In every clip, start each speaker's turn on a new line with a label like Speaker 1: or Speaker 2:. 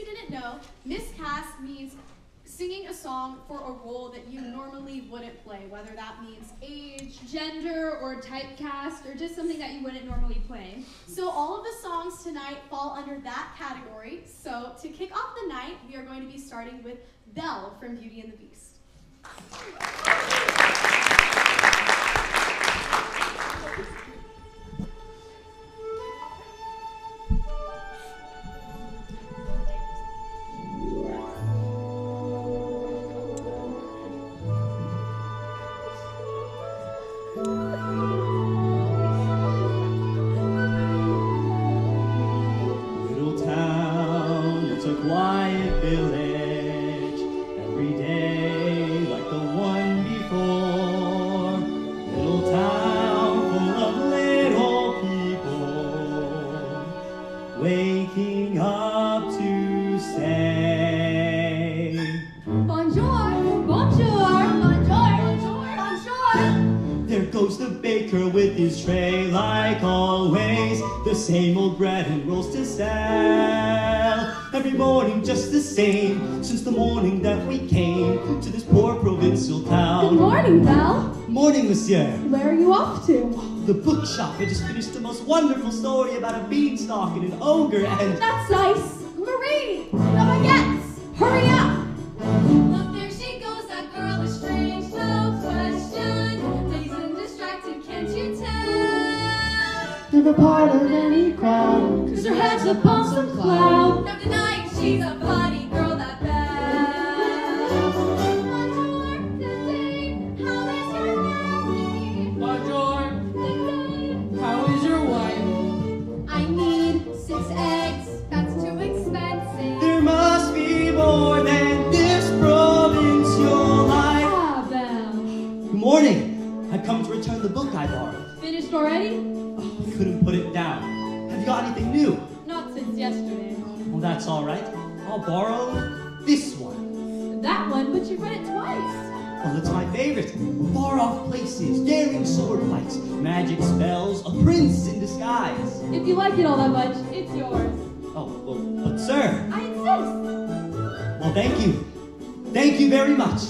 Speaker 1: you didn't know, miscast means singing a song for a role that you normally wouldn't play, whether that means age,
Speaker 2: gender, or typecast, or just something that you wouldn't normally play.
Speaker 1: So all of the songs tonight fall under that category. So to kick off the night, we are going to be starting with Belle from Beauty and the Beast.
Speaker 3: Waking up to say
Speaker 2: Bonjour, bonjour, bonjour, bonjour, bonjour.
Speaker 3: There goes the baker with his tray, like always, the same old bread and rolls to sell. Every morning just the same, since the morning that we came to this poor provincial town.
Speaker 2: Good morning, Belle.
Speaker 3: Morning, monsieur.
Speaker 2: Where are you off to?
Speaker 3: The bookshop. I just finished the most wonderful story about a beanstalk and an ogre and...
Speaker 2: That's nice. Marie, the baguettes. Hurry up.
Speaker 4: Look, there she goes, that girl is strange, no question. Dazed and distracted, can't you tell?
Speaker 3: Never part of any crowd,
Speaker 2: Cause her head's up on some cloud.
Speaker 4: No denying she's a funny girl, that Belle. Bonjour, good day, how is your family?
Speaker 5: Bonjour. How is your wife?
Speaker 4: I need 6 eggs, that's too expensive.
Speaker 3: There must be more than this provincial life.
Speaker 2: Ah, Belle.
Speaker 3: Good morning. I've come to return the book I borrowed.
Speaker 2: Finished already?
Speaker 3: I couldn't put it down. Have you got anything new?
Speaker 2: Not since yesterday.
Speaker 3: Well, that's all right. I'll borrow this one.
Speaker 2: That one, but you've read it twice.
Speaker 3: Well, it's my favorite. Far-off places, daring sword fights, magic spells, a prince in disguise.
Speaker 2: If you like it all that much, it's yours.
Speaker 3: Oh, well, but sir.
Speaker 2: I insist.
Speaker 3: Well, thank you. Thank you very much.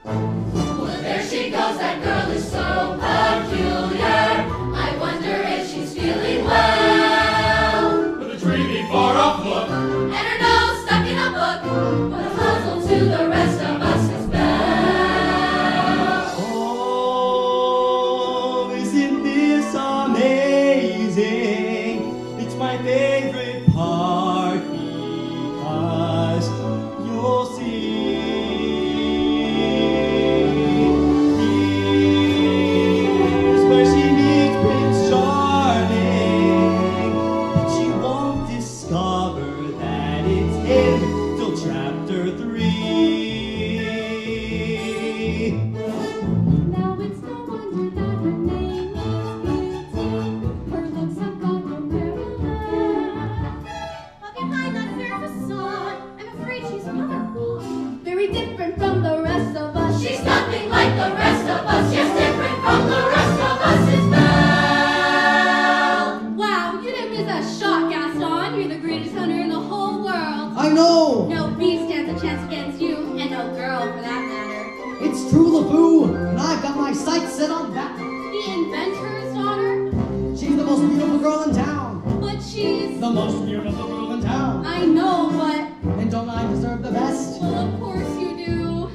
Speaker 4: Well, there she goes, that girl is so peculiar. I wonder if she's feeling well.
Speaker 5: With a dreamy, far-off look.
Speaker 4: And her nose stuck in a book. What a puzzle to the rest of us is Belle.
Speaker 3: Oh, isn't this amazing? It's my favorite part because you'll see. Here's where she meets Prince Charming, but she won't discover that it's him till chapter 3.
Speaker 4: Now it's no wonder that her name is Beauty. Her looks have gone no parallel. But behind that fair facade, I'm afraid she's wonderful. Very different from the rest of us. She's nothing like the rest of us. Yes, different from the rest of us is Belle.
Speaker 2: Wow, you didn't miss a shot, Gaston. You're the greatest hunter in the whole world.
Speaker 3: I know!
Speaker 2: No beast stands a chance against you, and no girl for that matter.
Speaker 6: It's true, LeFou, and I've got my sights set on that.
Speaker 2: The inventor's daughter?
Speaker 6: She's the most beautiful girl in town.
Speaker 2: But she's...
Speaker 6: The most beautiful girl in town.
Speaker 2: I know, but...
Speaker 6: And don't I deserve the best?
Speaker 2: Well, of course you do.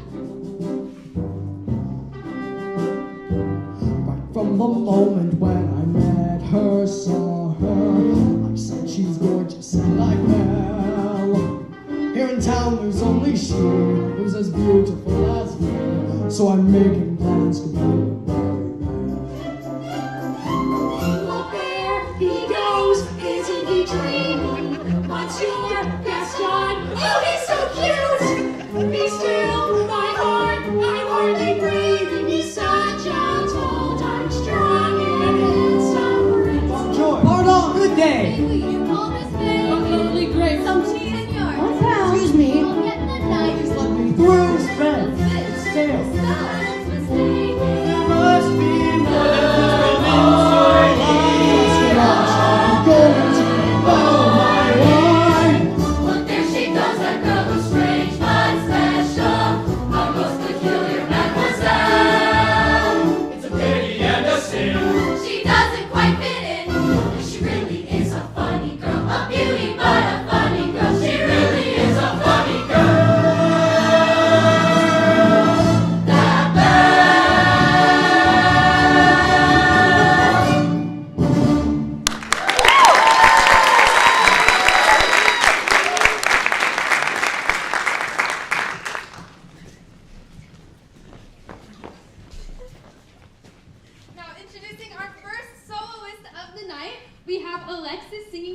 Speaker 6: Right from the moment when I met her, saw her, I said she's gorgeous and like Belle. Here in town there's only she who's as beautiful as me, so I'm making plans to be a married man.
Speaker 4: Look there, he goes. Isn't he dreaming? What's your Gaston? Oh, he's so cute. Be still, my heart. I'm hardly breathing. He's such a tall, dark, strong, and handsome prince.
Speaker 3: Bonjour. Pardon, good day.
Speaker 4: Will you call this baby?
Speaker 2: Absolutely great.
Speaker 4: Some tea and yours.
Speaker 6: Excuse me.
Speaker 4: We'll get the night.
Speaker 6: Please let me through.
Speaker 3: Spread.
Speaker 4: It's
Speaker 3: Stale.
Speaker 4: Someone's mistaken.
Speaker 3: There must be more than this provincial life.
Speaker 6: Going to be well.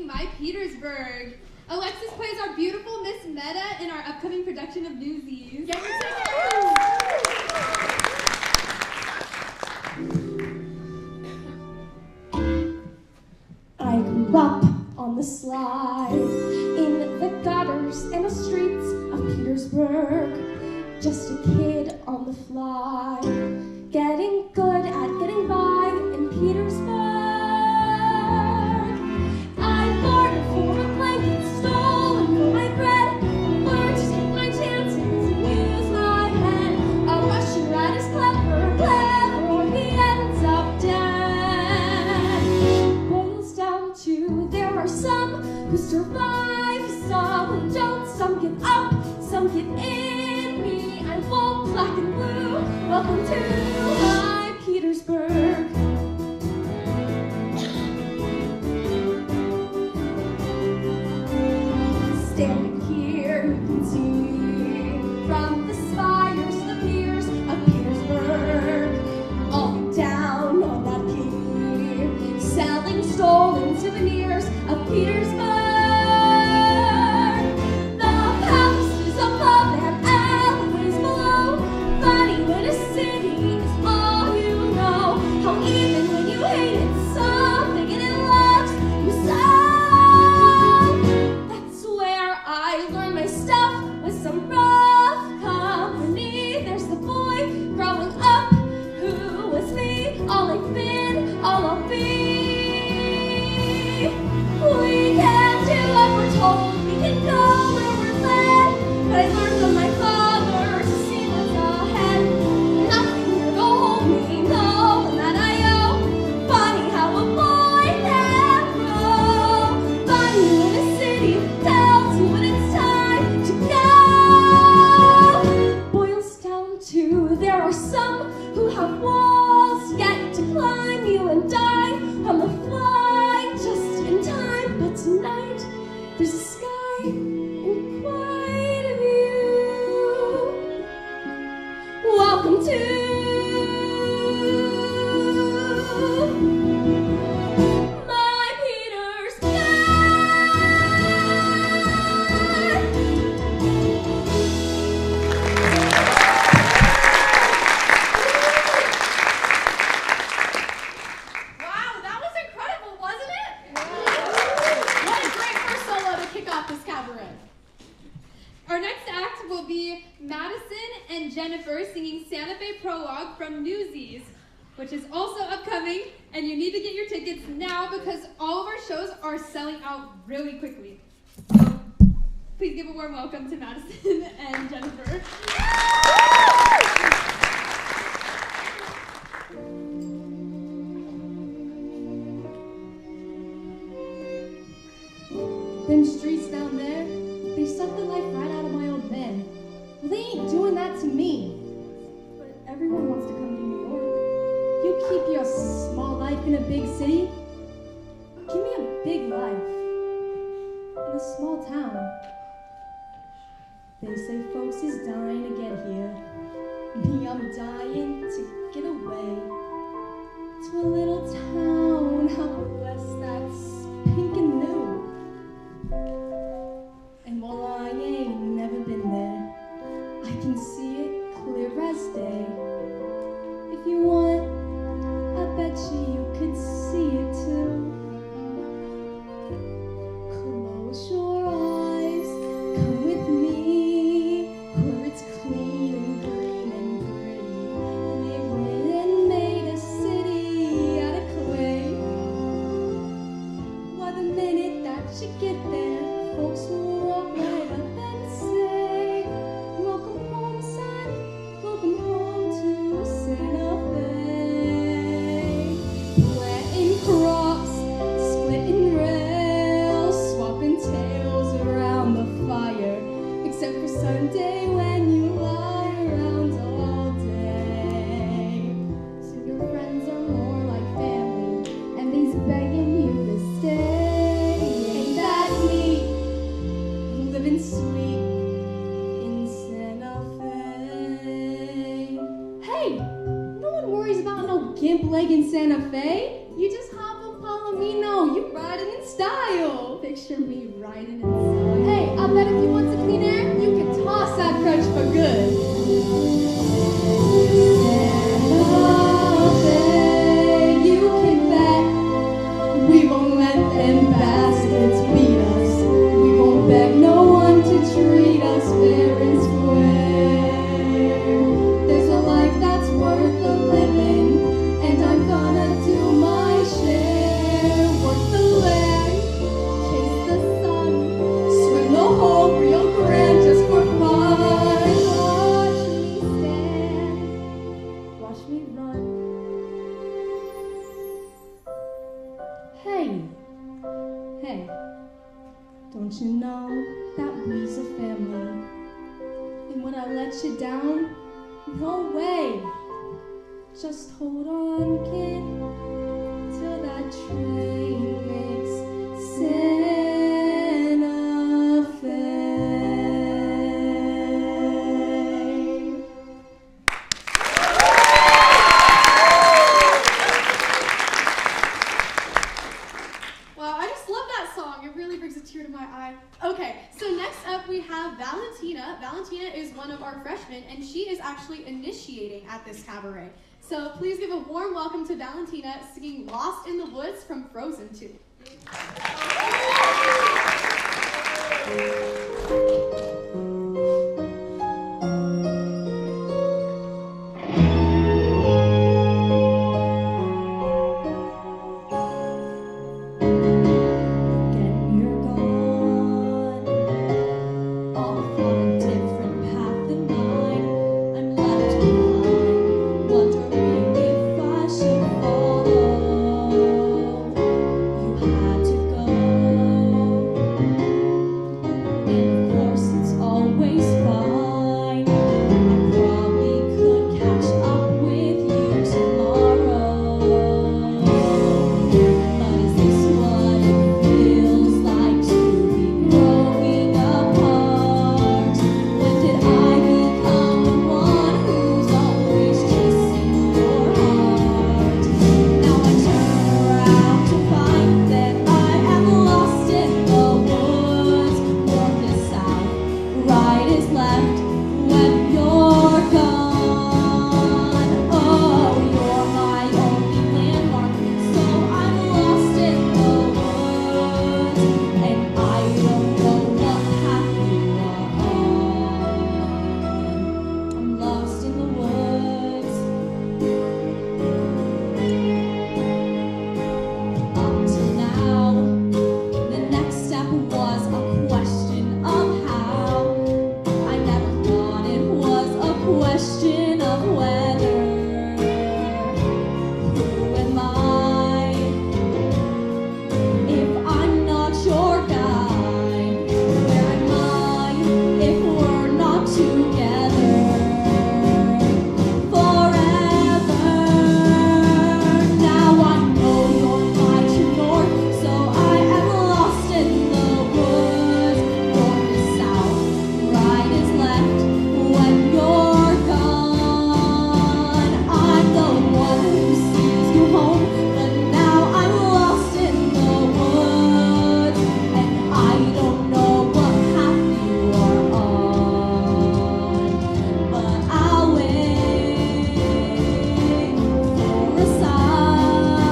Speaker 2: singing My Petersburg. Alexis plays our beautiful Miss Meta in our upcoming production of Newsies.
Speaker 1: Get your tickets!
Speaker 4: I grew up on the slide, in the gutters and the streets of Petersburg. Just a kid on the fly, getting good at getting by in Petersburg. I bartered for a blanket, stolen for my bread, learned to take my chances and use my head. A Russian rat is clever, or he ends up dead. Boils down to there are some who survive, some who don't, some give up, some give in. Me, I'm full black and blue. Welcome to my Petersburg. Standing here, you can see from the spires to the piers of Petersburg. I'll be down on that pier, selling stolen souvenirs of Petersburg. The palaces above and alleyways below. Funny when a city is all you know. How even when you hate it, something in it loves you so. That's where I learned my stuff with some rough company. There's the boy growing up who was me. All I've been, all I'll be. We can do what we're told, we can go where we're led. But I learned from my father to see what's ahead. Nothing here to hold me, no, and that I owe. Funny how a boy can grow. Funny when a city tells you when it's time to go. Boils down to there are some who have walls yet to climb. You and I on the fly just in time. But tonight there's a sky and quite a view. Welcome to my Petersburg.
Speaker 1: Wow, that was incredible, wasn't it? What a great first solo to kick off this cabaret.
Speaker 2: Our next act will be Madison and Jennifer singing Santa Fe Prologue from Newsies, which is also upcoming, and you need to get your tickets now because all of our shows are selling out really quickly. So please give a warm welcome to Madison and Jennifer.
Speaker 4: Them streets down there, they suck the life right out of my old man. Well, they ain't doing that to me. But everyone wants to come to New York. You keep your small life in a big city. Give me a big life in a small town. They say folks is dying to get here. Me, I'm dying to get away to a little town out west that's pink and new. And while I ain't never been there, I can see it clear as day. If you want, I bet you could see it too. Close your eyes, come with me, where it's clean and green and pretty. They went and made a city out of clay. Why, the minute that you get there, folks will walk right up and say, welcome home, son, welcome home to Santa Fe. Planting crops, splitting rails, swapping tales around the fire, except for Sunday when you lie around all day. So your friends are more like family, and they's begging you to stay. Ain't that neat? Living sweet in Santa Fe. Hey, no one worries about no gimp leg in Santa Fe. You just hop on Palomino, you riding in style.
Speaker 2: picture me riding inside.
Speaker 4: Hey, I bet if you want some clean air, you can toss that crutch for good. Santa Fe, you can bet we won't let them bastards beat us. We won't beg no one to treat us fair and square. There's a life that's worth the living, and I'm gonna do my share. Work the land, chase the sun, swim the whole Rio Grande just for fun. Watch me stand, watch me run. Hey, hey, don't you know that we's a family? And when I let you down, no way. Just hold on, kid, till that train makes Santa Fe.
Speaker 1: Wow, I just love that song. It really brings a tear to my eye. Okay, so next up we have Valentina. Valentina is one of our freshmen, and she is actually initiating at this cabaret. So please give a warm welcome to Valentina singing Lost in the Woods from Frozen 2.
Speaker 4: Again, you're gone, off on a different path than mine. I'm left behind, wondering if I should follow. You had to go, and of course it's always fine. I probably could catch up with you tomorrow. But is this what it feels like to be growing apart? When did I become the one who's always chasing your heart? Now I turn around to find that I am lost in the woods. North is south, right is left when you're gone. Oh, you're my only landmark, so I'm lost in the woods, and I don't know what path you are on. I'm lost in the woods. Up to now, the next step was a question of how. I never thought it was a question of whether. Who am I if I'm not your guy? Where am I if we're not together forever? Now I know you're my true north, so I am lost in the woods. North is south, right is left when you're gone. I'm the one who sees you home, but now I'm lost in the woods, and I don't know what path you are on. But I'll wait for a sign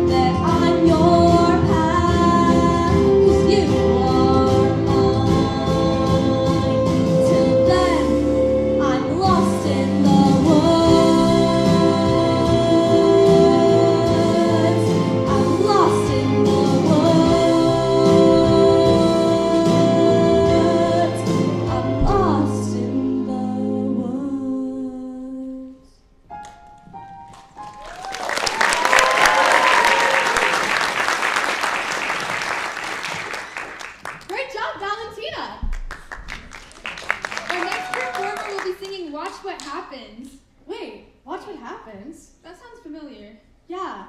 Speaker 4: that I'm your path, 'cause you are mine. Till then, I'm lost in the woods. I'm lost in the woods. I'm lost in the woods.
Speaker 1: Great job, Valentina!
Speaker 2: Our next performer will be singing Watch What Happens.
Speaker 1: Wait, watch what happens.
Speaker 2: That sounds familiar.
Speaker 1: Yeah.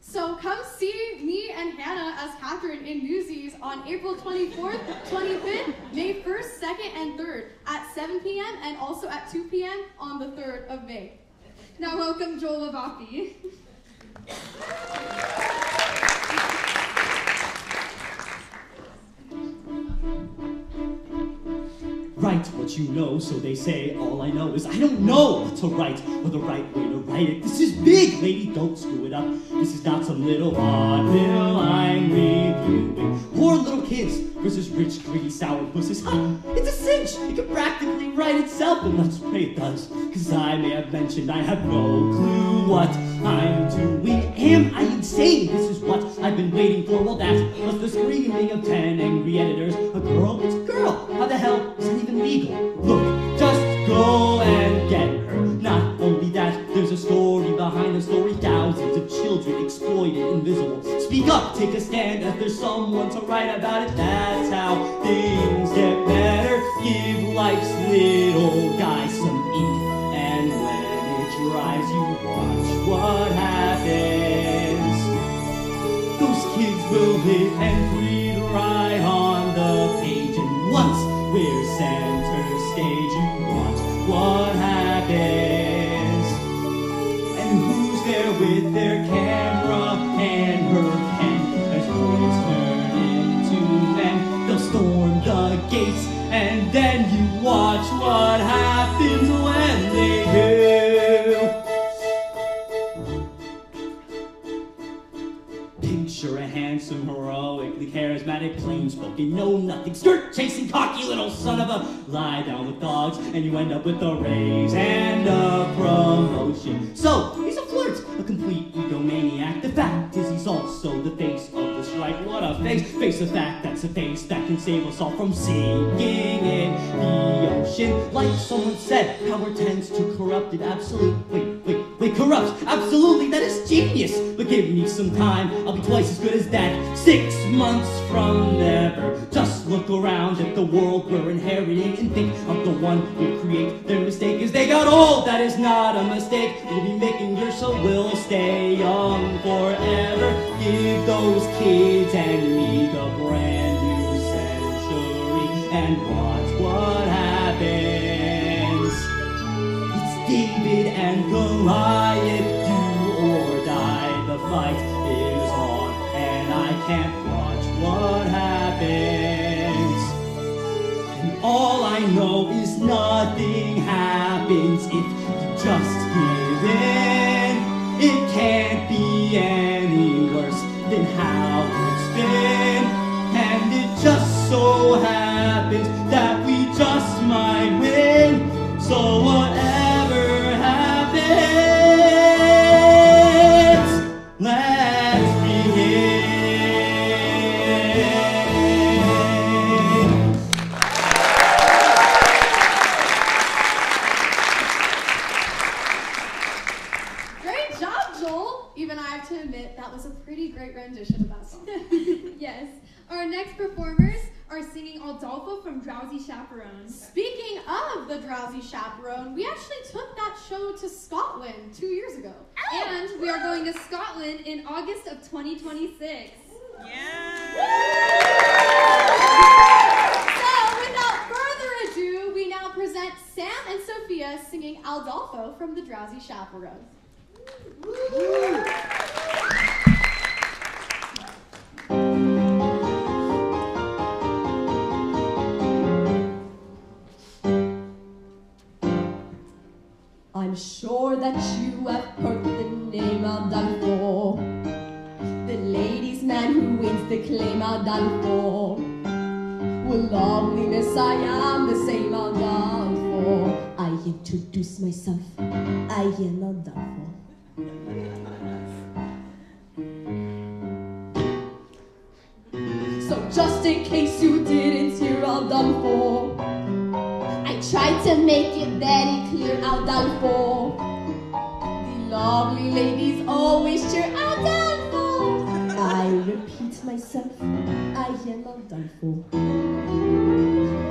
Speaker 1: So come see me and Hannah as Catherine in Newsies on April 24th, 25th, May 1st, 2nd, and 3rd at 7 p.m. and also at 2 p.m. on the 3rd of May.
Speaker 2: Now welcome Joel Lavapi.
Speaker 3: write what you know, so they say. All I know is I don't know what to write, or the right way to write it. This is big, lady, don't screw it up. This is not some little vaudeville I'm reviewing. Poor little kids versus rich, greedy, sour pussies. It's a cinch, it could practically write itself, and let's pray it does. Cause I may have mentioned I have no clue what I'm doing. Am I insane? This is what I've been waiting for. Well, that was the screaming of 10 angry editors. A girl? It's a girl. How the hell is that even legal? Look, just go and get her. Not only that, there's a story behind the story. Thousands of children exploited, invisible. Speak up, take a stand, as there's someone to write about it. That's how things get better. Give life's little guy some ink, and when it dries, you watch what happens. Those kids will live and breathe right on the page, and once we're center stage, you watch what happens. And who's there with their camera and her pen? As boys turn into men, they'll storm the gates, and then you watch what happens when they do. Picture a handsome, heroically charismatic, plain-spoken, know-nothing, skirt-chasing, cocky little son of a lie down with dogs, and you end up with a raise and a promotion. So, he's a flirt, a complete egomaniac. The fact is he's also the face of the strike. What a face! Face the fact that's a face that can save us all from sinking in the ocean. Like someone said, power tends to corrupt it. Absolutely. Wait, corrupts. Absolutely, that is genius. But give me some time, I'll be twice as good as that. 6 months from never. Just look around at the world we're inheriting and think of the one who'll create. Their mistake is they got old. That is not a mistake. We'll be making yours, so we'll stay young forever. Give those kids and me the brand new century, and watch what happens. It's David and Goliath, do or die. The fight is on, and I can't watch what happens. And all I know is nothing happens if you just give in. It can't be any worse than how it's been. And it just so happens that we just might win. So whatever happens, let's begin.
Speaker 1: Great job, Joel. Even I have to admit, that was a pretty great rendition of that song.
Speaker 2: Yes. Our next performers are singing Aldolfo from Drowsy Chaperones.
Speaker 1: Speaking of the Drowsy Chaperone, we actually took that show to Scotland 2 years ago.
Speaker 2: And we are going to Scotland in August of 2026.
Speaker 1: So, without further ado, we now present Sam and Sophia singing Aldolfo from the Drowsy Chaperones.
Speaker 7: I'm sure that you have heard the name Adolfo, the ladies' man who wins the claim Adolfo. With loveliness I am the same Adolfo. I introduce myself, I am Adolfo. So just in case you didn't hear Adolfo, I tried to make it very clear, Adolfo. The lovely ladies always cheer Adolfo. I repeat myself, I am Adolfo.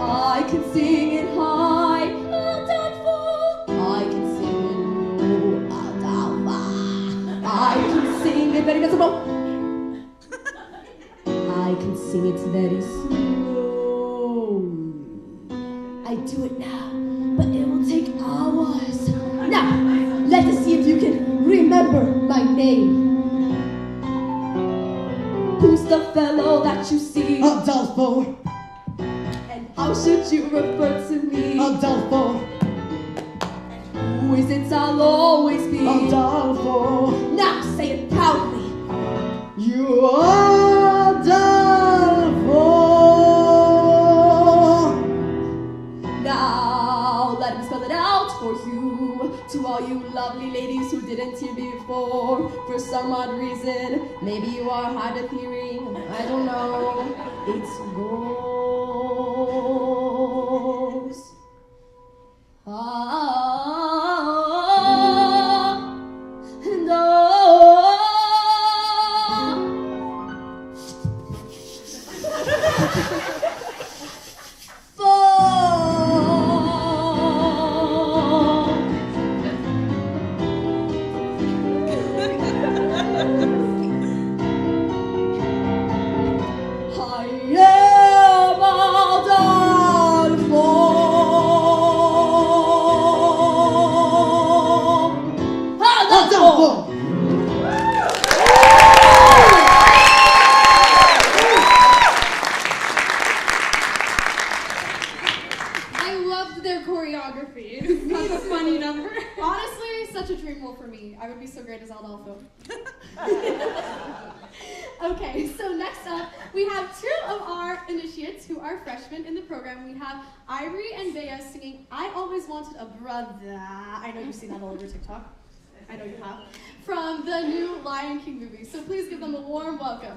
Speaker 7: I can sing it high, Adolfo. I can sing it low, Adolfo. I can sing it very slow. I can sing it very slow. I do it now, but it will take hours. Now, let us see if you can remember my name. Who's the fellow that you see?
Speaker 6: Adolfo.
Speaker 7: And how should you refer to me?
Speaker 6: Adolfo,
Speaker 7: Who is it I'll always be?
Speaker 6: Adolfo,
Speaker 7: Now say it proudly.
Speaker 6: you are Adolfo.
Speaker 7: Now let me spell it out for you. To all you lovely ladies who didn't hear before, for some odd reason, maybe you are hard of hearing, I don't know. It's goes. And
Speaker 6: Adolfo.
Speaker 2: I loved their choreography. That's a funny number.
Speaker 1: Honestly, such a dream role for me. I would be so great as Adolfo. Okay, so next up, we have two of our initiates who are freshmen in the program. We have Ivory and Bea singing I Always Wanted a Brother. I know you've seen that all over TikTok. I know you have. From the new Lion King movie. So please give them a warm welcome.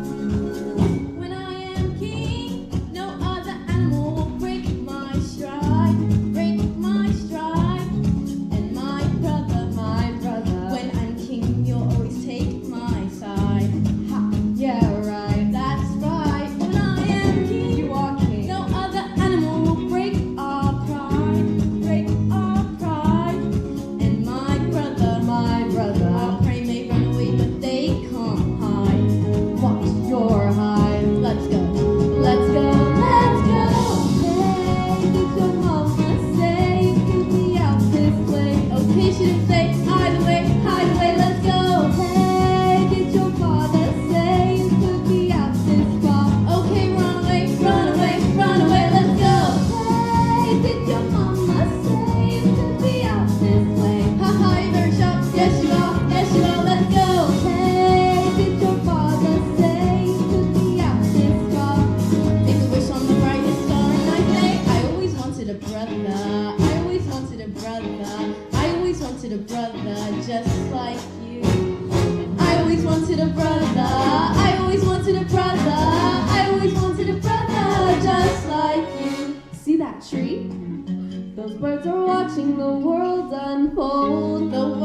Speaker 4: When I am king, no other animal will break my stride, break my stride. And my brother, when I'm king, you'll always take my side. Ha, yeah, right, that's right. When I am king,
Speaker 7: You are king.
Speaker 4: no other animal will break our pride, break our pride. And my brother, our prey may run away, but they can't hide.
Speaker 7: Watch your hide.
Speaker 4: Let's go, let's go, let's go. Hey, did your mama say get me out this way? Okay, she didn't say hide away, let's go. Hey, did your father say you could be out this far? Okay, run away, let's go. Hey, did your mama say you could be out this way? Haha, you better shout, yes you are, let's go. Hey, did your father say you could be out this far? Make a wish on the brightest star and I say I always wanted a brother, just like you. I always wanted a brother, just like you. See that tree? Those birds are watching the world unfold, Oh,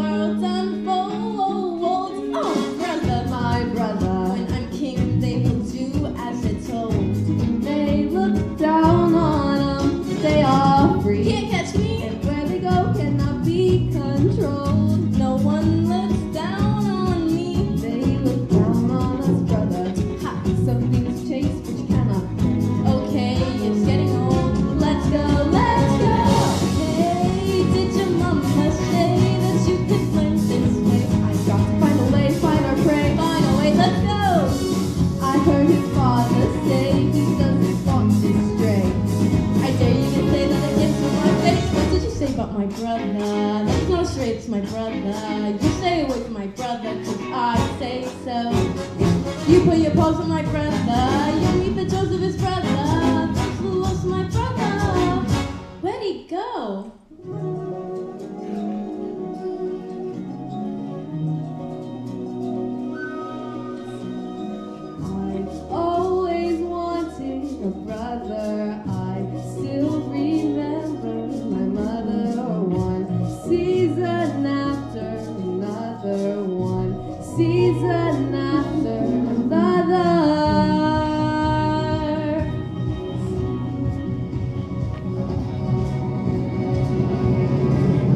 Speaker 4: brother, my brother, when I'm king, they will do as they're told. They look down on them, they are free. Can't catch me, and where they go cannot be controlled. No one looks down on me, they look down on us, brother. Ha, some things chase, but you cannot. Okay, it's getting old. Let's go, let's go. Hey, did your mama say that you could learn this way? I got to find a way, find our prey, let's go. I heard his father say he doesn't want to stray. I dare you to say that again to my face. What did you say about my brother? That's not straight, it's my brother. You stay away from my brother, cause I say so. You put your paws on my brother, you meet the jaws of his brother. That's the loss of my brother. Where'd he go? I've always wanted a brother. I still remember my mother. One season after another. One season after another.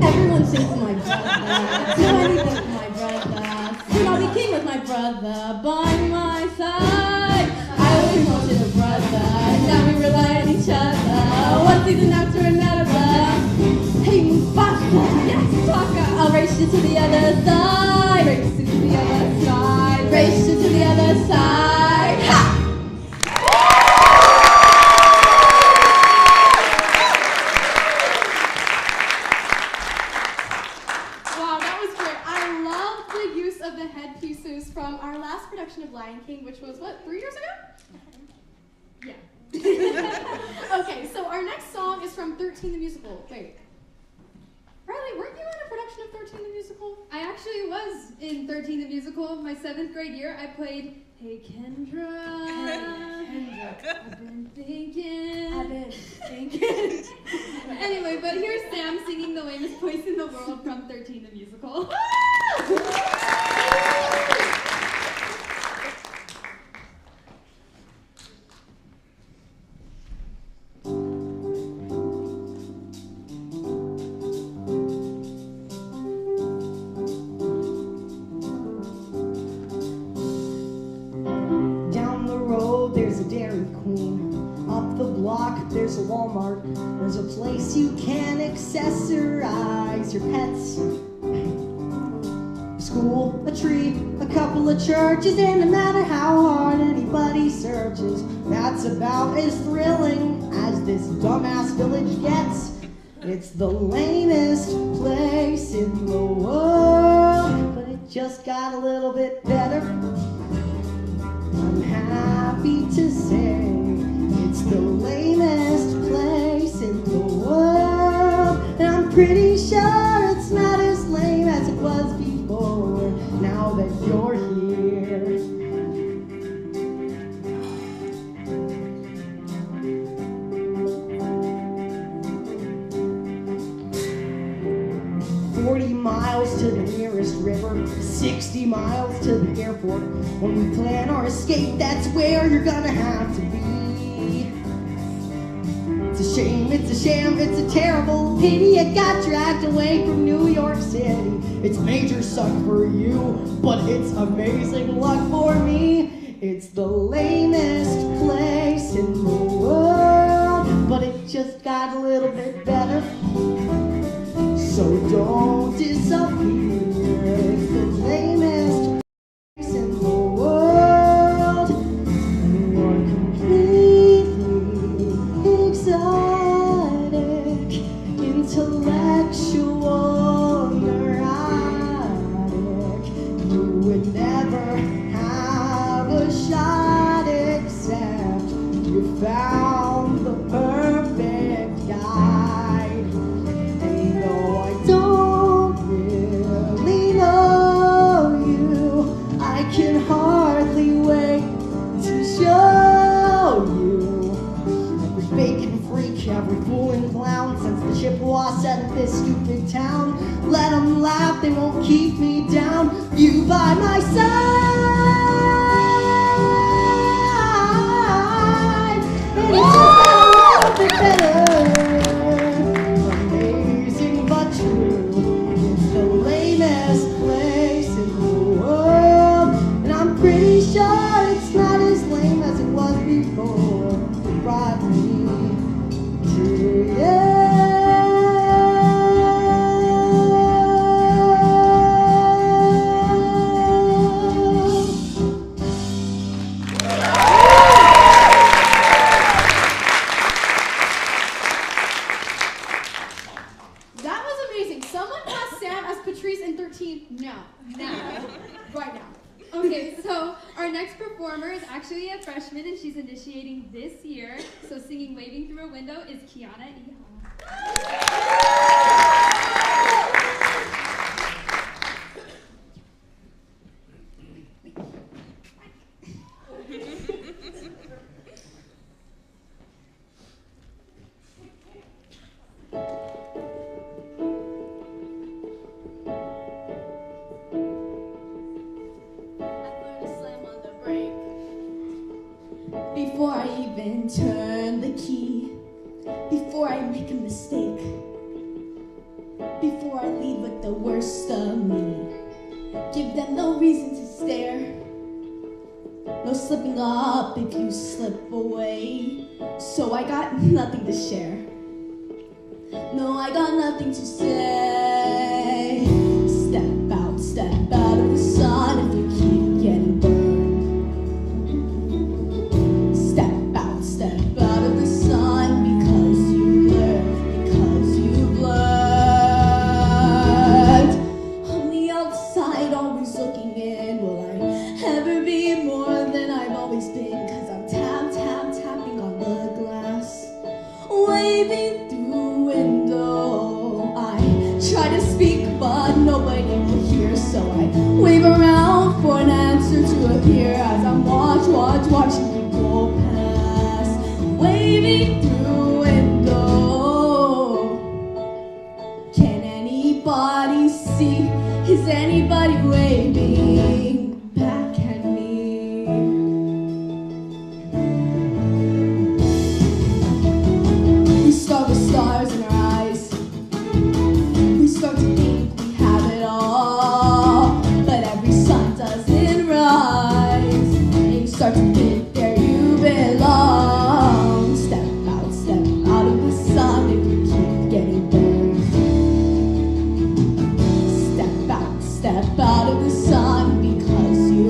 Speaker 4: Everyone sings my brother. Do anything for my brother. Soon I'll be king with my brother. By my
Speaker 7: side. I always wanted a brother, now we rely on each other. One season after another. Hey, Mufasa, yes, Taka. I'll race you to the other side. Race you to the other side. Race you to the other side. Ha!
Speaker 1: Wow, that was great. I love the use of the headpieces from our last production of Lion King, which was, what, 3 years ago?
Speaker 2: Yeah.
Speaker 1: Okay, so our next song is from 13 the Musical. Wait. Riley, weren't you in a production of 13 the Musical?
Speaker 2: I actually was in 13 the Musical. My 7th grade year, I played Hey Kendra. I've been thinking. Anyway, but here's Sam singing the lamest voice in the world from 13 the Musical.
Speaker 6: Down the road, there's a Dairy Queen. Up the block, there's a Walmart. There's a place you can accessorize your pets. A school, a tree, a couple of churches, and no matter how hard anybody searches, that's about as thrilling as this dumbass village gets. It's the lamest place in the world, but it just got a little bit better. I'm happy to say it's the lamest place in the world, and I'm pretty sure it's not as lame as it was before, now that you're here. 40 miles to the nearest river, 60 miles to the airport. When we plan our escape, that's where you're gonna have to be. It's a shame, it's a sham, it's a terrible pity you got dragged away from New York City. It's major suck for you, but it's amazing luck for me. It's the lamest place in the world, but it just got a little bit better. So don't disappear. It's the lamest place in the world. You're completely exotic, intellectual, neurotic. You would never have a shot except you found the perfect guy. Don't really know you. I can hardly wait to show you. Every bacon freak, every fool and clown, since the Chippewa settled this stupid town. Let them laugh, they won't keep me down. You by my side, and it's just a little bit better. Pretty sure it's not as lame as it was before. It brought me to you.
Speaker 1: That was amazing. Someone cast Sam as Patrice in 13 now. Right now.
Speaker 2: Okay, so our next performer is actually a freshman and she's initiating this year. So singing Waving Through a Window is Kiana Iha.
Speaker 7: Before I even turn the key, before I make a mistake, before I leave with the worst of me, give them no reason to stare. No slipping up if you slip away. So I got nothing to share. No, I got nothing to say. Step out of the sun if you keep getting burned. Step out of the sun because you you've learned. On the outside, always looking in. Will I ever be more than I've always been? Cause I'm tapping on the glass, waving through the window. I try to speak, but nobody will hear, so I wave around for an answer to appear as I'm watching people pass, waving through the window. Can anybody see? Is anybody waving back at me? We start with stars in our eyes. We start to think we have it all, but every sun doesn't rise. And you start to think there you belong. Step out of the sun if you keep getting burned. Step out of the sun because you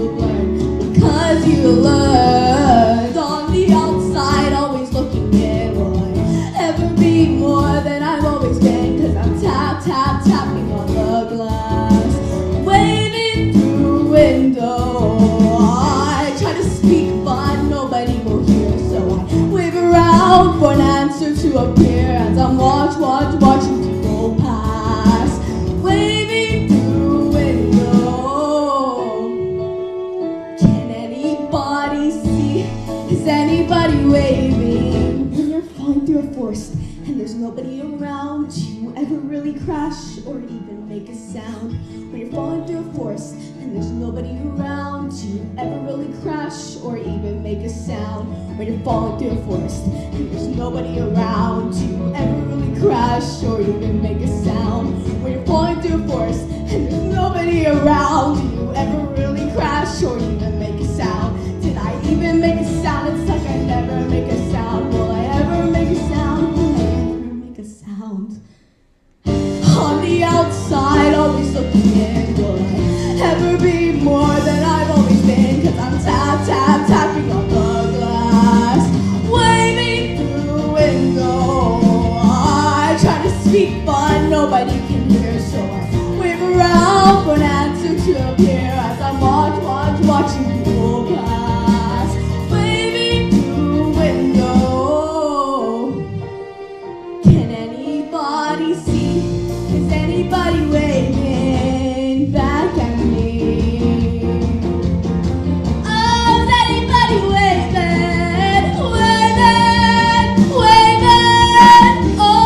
Speaker 7: learned. On the outside, always looking in. Will I ever be more than I've always been? Cause I'm tapping on the glass, waving through the window. I try to speak, but nobody will hear, so I wave around for an answer to appear as I'm watching people pass, waving through the window. Can anybody see? Is anybody waving? When you're falling through a forest and there's nobody around, you ever really crash or even make a sound? When you're falling through a forest and there's nobody around, you ever really crash or even make a sound? When you're falling through a forest and there's nobody around, you ever really crash or even make a sound? When you're falling through a forest and there's nobody around, you ever really crash or even make a sound? Did I even make a sound? It's like I never make a sound. Will I ever make a sound? Will I ever make a sound? On the outside, always looking in. Will I ever be more than I've always been? Cause I'm tapping on the glass, waving through the window. I try to speak, but nobody can hear, so I wave around for an answer to appear as I'm watching people pass, waving through the window. Can anybody see? Is anybody waving back at me? Oh, is anybody waving? Oh.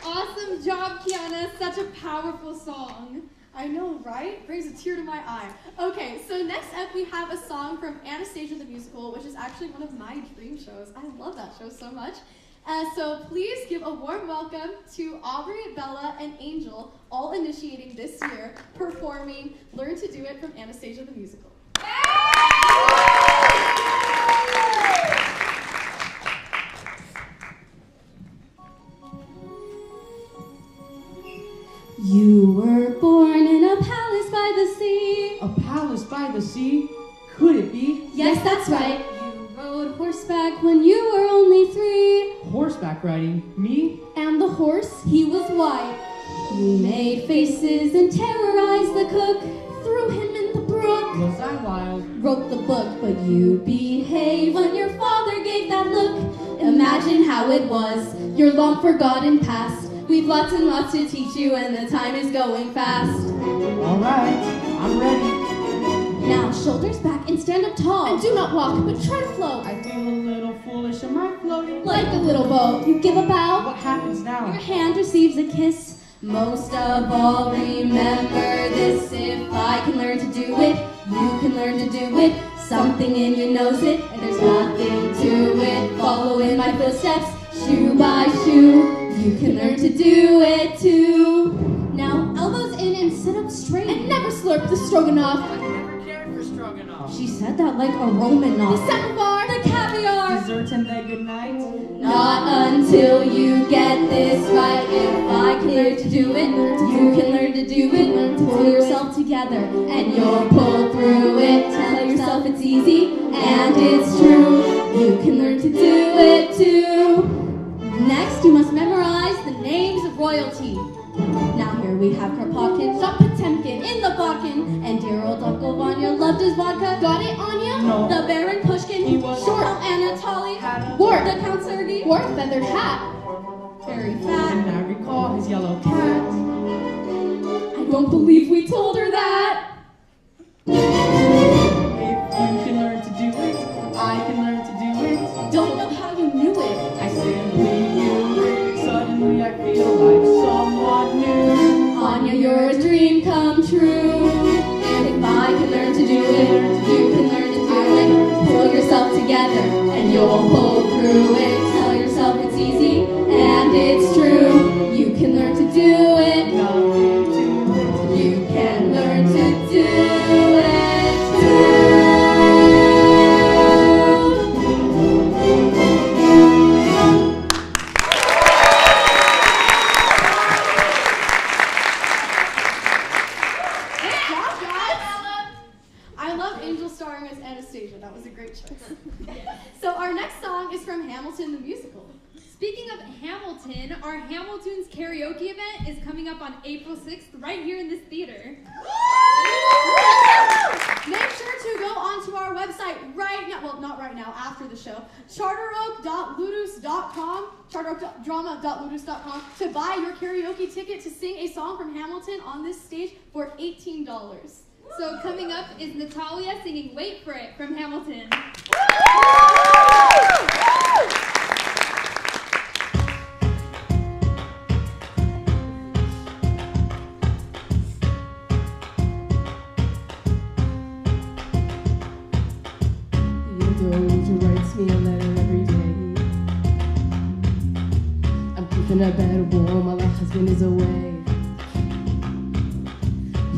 Speaker 2: Awesome job, Kiana. Such a powerful song.
Speaker 1: I know, right? Brings a tear to my eye. Okay, so next up we have a song from Anastasia the Musical, which is actually one of my dream shows. I love that show so much. So please give a warm welcome to Aubrey, Bella, and Angel, all initiating this year, performing Learn to Do It from Anastasia the Musical.
Speaker 4: You were born in a palace by the sea.
Speaker 5: A palace by the sea? Could it be?
Speaker 4: Yes, that's right. You rode horseback when you were only 3.
Speaker 5: Horseback riding? Me?
Speaker 4: And the horse, he was white. You made faces and terrorized the cook. Threw him in the brook.
Speaker 5: Was I wild?
Speaker 4: Wrote the book, but you'd behave when your father gave that look. Imagine how it was, your long forgotten past. We've lots and lots to teach you, and the time is going fast.
Speaker 5: All right, I'm ready.
Speaker 4: Now, shoulders back and stand up tall. And do not walk, but try to float.
Speaker 5: I feel a little foolish. Am I floating?
Speaker 4: Like a little boat, you give a bow.
Speaker 5: What happens now?
Speaker 4: Your hand receives a kiss. Most of all, remember this. If I can learn to do it, you can learn to do it.
Speaker 7: Something in you knows it, and there's nothing to it. Follow in my footsteps, shoe by shoe. You can learn to do it too. Now elbows in and sit up straight. And never slurp the stroganoff.
Speaker 5: I never cared for stroganoff.
Speaker 7: She said that like a Romanoff. The samovar, the caviar.
Speaker 5: Dessert and then good night.
Speaker 7: Not until you get this right. If I can learn to do it, you can learn to do it. Pull yourself together and you'll pull through it. Tell yourself it's easy and it's true. You can learn to do it too. Next, you must memorize the names of royalty. Now here we have Kropotkin, shot Potemkin in the bodkin, and dear old Uncle Vanya loved his vodka. Got it, Anya?
Speaker 5: No.
Speaker 7: The Baron Pushkin,
Speaker 5: He was
Speaker 7: short Anatoly,
Speaker 5: Had a-
Speaker 7: wore the Count Sergei,
Speaker 1: Wore a feathered hat.
Speaker 7: very fat.
Speaker 5: And I recall his yellow cat.
Speaker 7: I don't believe we told her that.
Speaker 5: If you can learn to do it, I can learn to do it.
Speaker 7: Don't know how you knew it.
Speaker 5: I simply knew it. Suddenly I feel like someone new.
Speaker 7: Anya, you're a dream come true. If I can learn to do it, you can learn to do it. Pull yourself together and you'll pull through it. Tell yourself it's easy and it's true. You can learn to do it. You can learn to do it too.
Speaker 1: Good job, guys. I love Angel starring as Anastasia. That was a great choice. So our next song is from Hamilton the Musical.
Speaker 2: Speaking of Hamilton, our Hamilton's karaoke event is coming up on April 6th right here in this theater.
Speaker 1: Make sure to go onto our website right now, well, not right now, after the show, charteroak.ludus.com, charteroakdrama.ludus.com, to buy your karaoke ticket to sing a song from Hamilton on this stage for $18.
Speaker 2: So coming up is Natalia singing Wait For It from Hamilton.
Speaker 7: Theodore writes me a letter every day. I'm keeping her bed warm while her husband is away.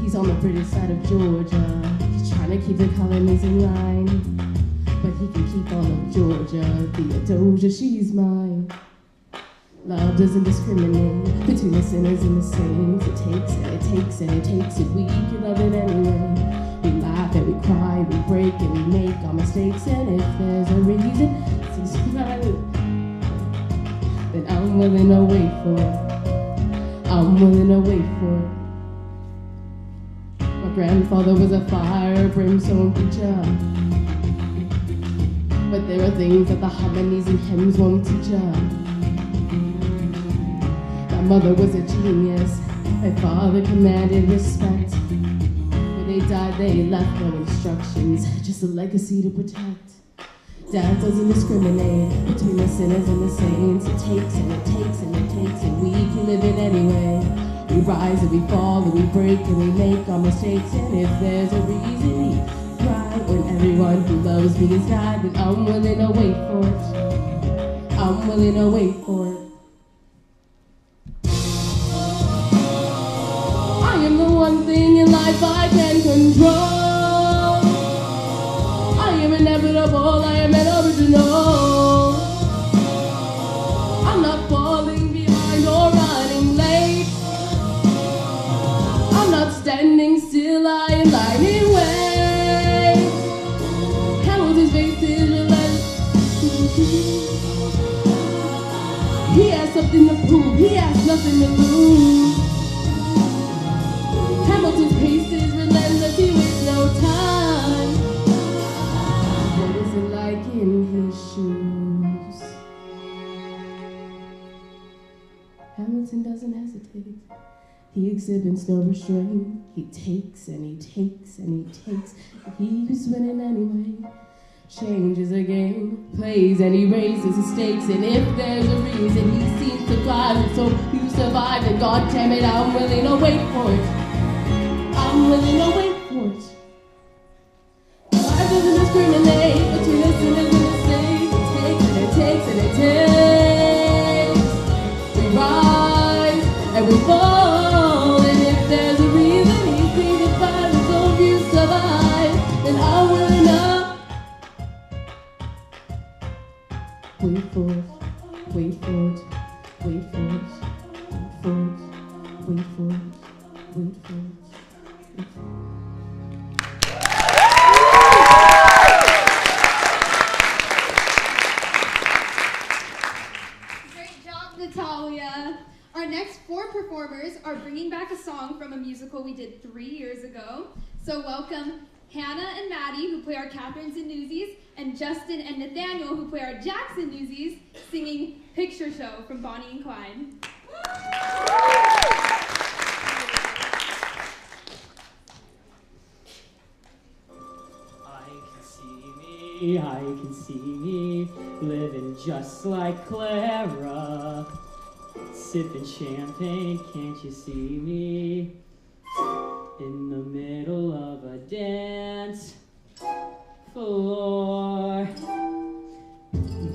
Speaker 7: He's on the British side of Georgia. He's trying to keep the colonies in line, but he can keep all of Georgia. Theodosia, she's mine. Love doesn't discriminate between the sinners and the saints. It takes it, it takes it, it takes it. We can love it anyway. We laugh and we cry, we break and we make our mistakes. And if there's a reason, cease crying, then I'm willing to wait for it. I'm willing to wait for it. My grandfather was a fire brimstone preacher, but there are things that the harmonies and hymns won't teach her. My mother was a genius. My father commanded respect. When they died, they left no instructions, just a legacy to protect. Dad doesn't discriminate between the sinners and the saints. It takes and it takes and it takes, and we can live it anyway. We rise and we fall and we break and we make our mistakes. And if there's a reason, we cry when everyone who loves me has died. Then I'm willing to wait for it. I'm willing to wait for it. I am the one thing in life I can control. I am inevitable, I am an original. I'm not falling behind or running late. I'm not standing still, I am lighting way. Hamilton's face is relentless. He has something to prove, he has nothing to lose. Hamilton's pace is relentless, he wastes no time. What is it like in his shoes? Hamilton doesn't hesitate. He exhibits no restraint. He takes and he takes and he takes. He's winning anyway. Changes a game, plays and he raises his stakes. And if there's a reason he seems to thrive, and so you survive, and God damn it, I'm willing to wait for it. I'm willing to wait for it. Life doesn't discriminate.
Speaker 5: Wait for it, wait for it, wait for it, wait for it, wait for it, wait for it.
Speaker 2: Great job, Natalia. Our next 4 performers are bringing back a song from a musical we did 3 years ago. So welcome Hannah and Maddie, who play our Catherines and Newsies, and Justin and Nathaniel, who play our Jacks and Newsies, singing Picture Show from Bonnie and Clyde.
Speaker 3: I can see me living just like Clara, sipping champagne, can't you see me? In the middle of a dance floor.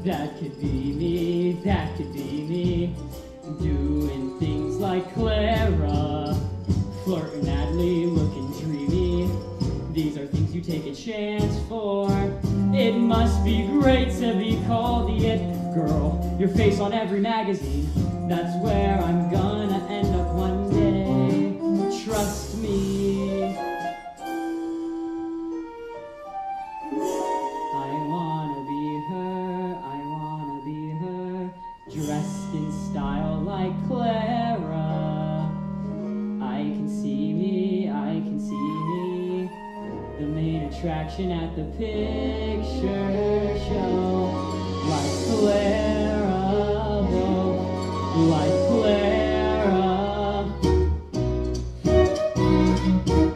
Speaker 3: That could be me, that could be me, doing things like Clara, flirting madly, looking dreamy. These are things you take a chance for. It must be great to be called the it girl. Your face on every magazine. That's where I'm gonna end up one day. Trust me. I wanna be her, dressed in style like Clara. I can see me, the main attraction at the picture show. Like Clara, like Clara.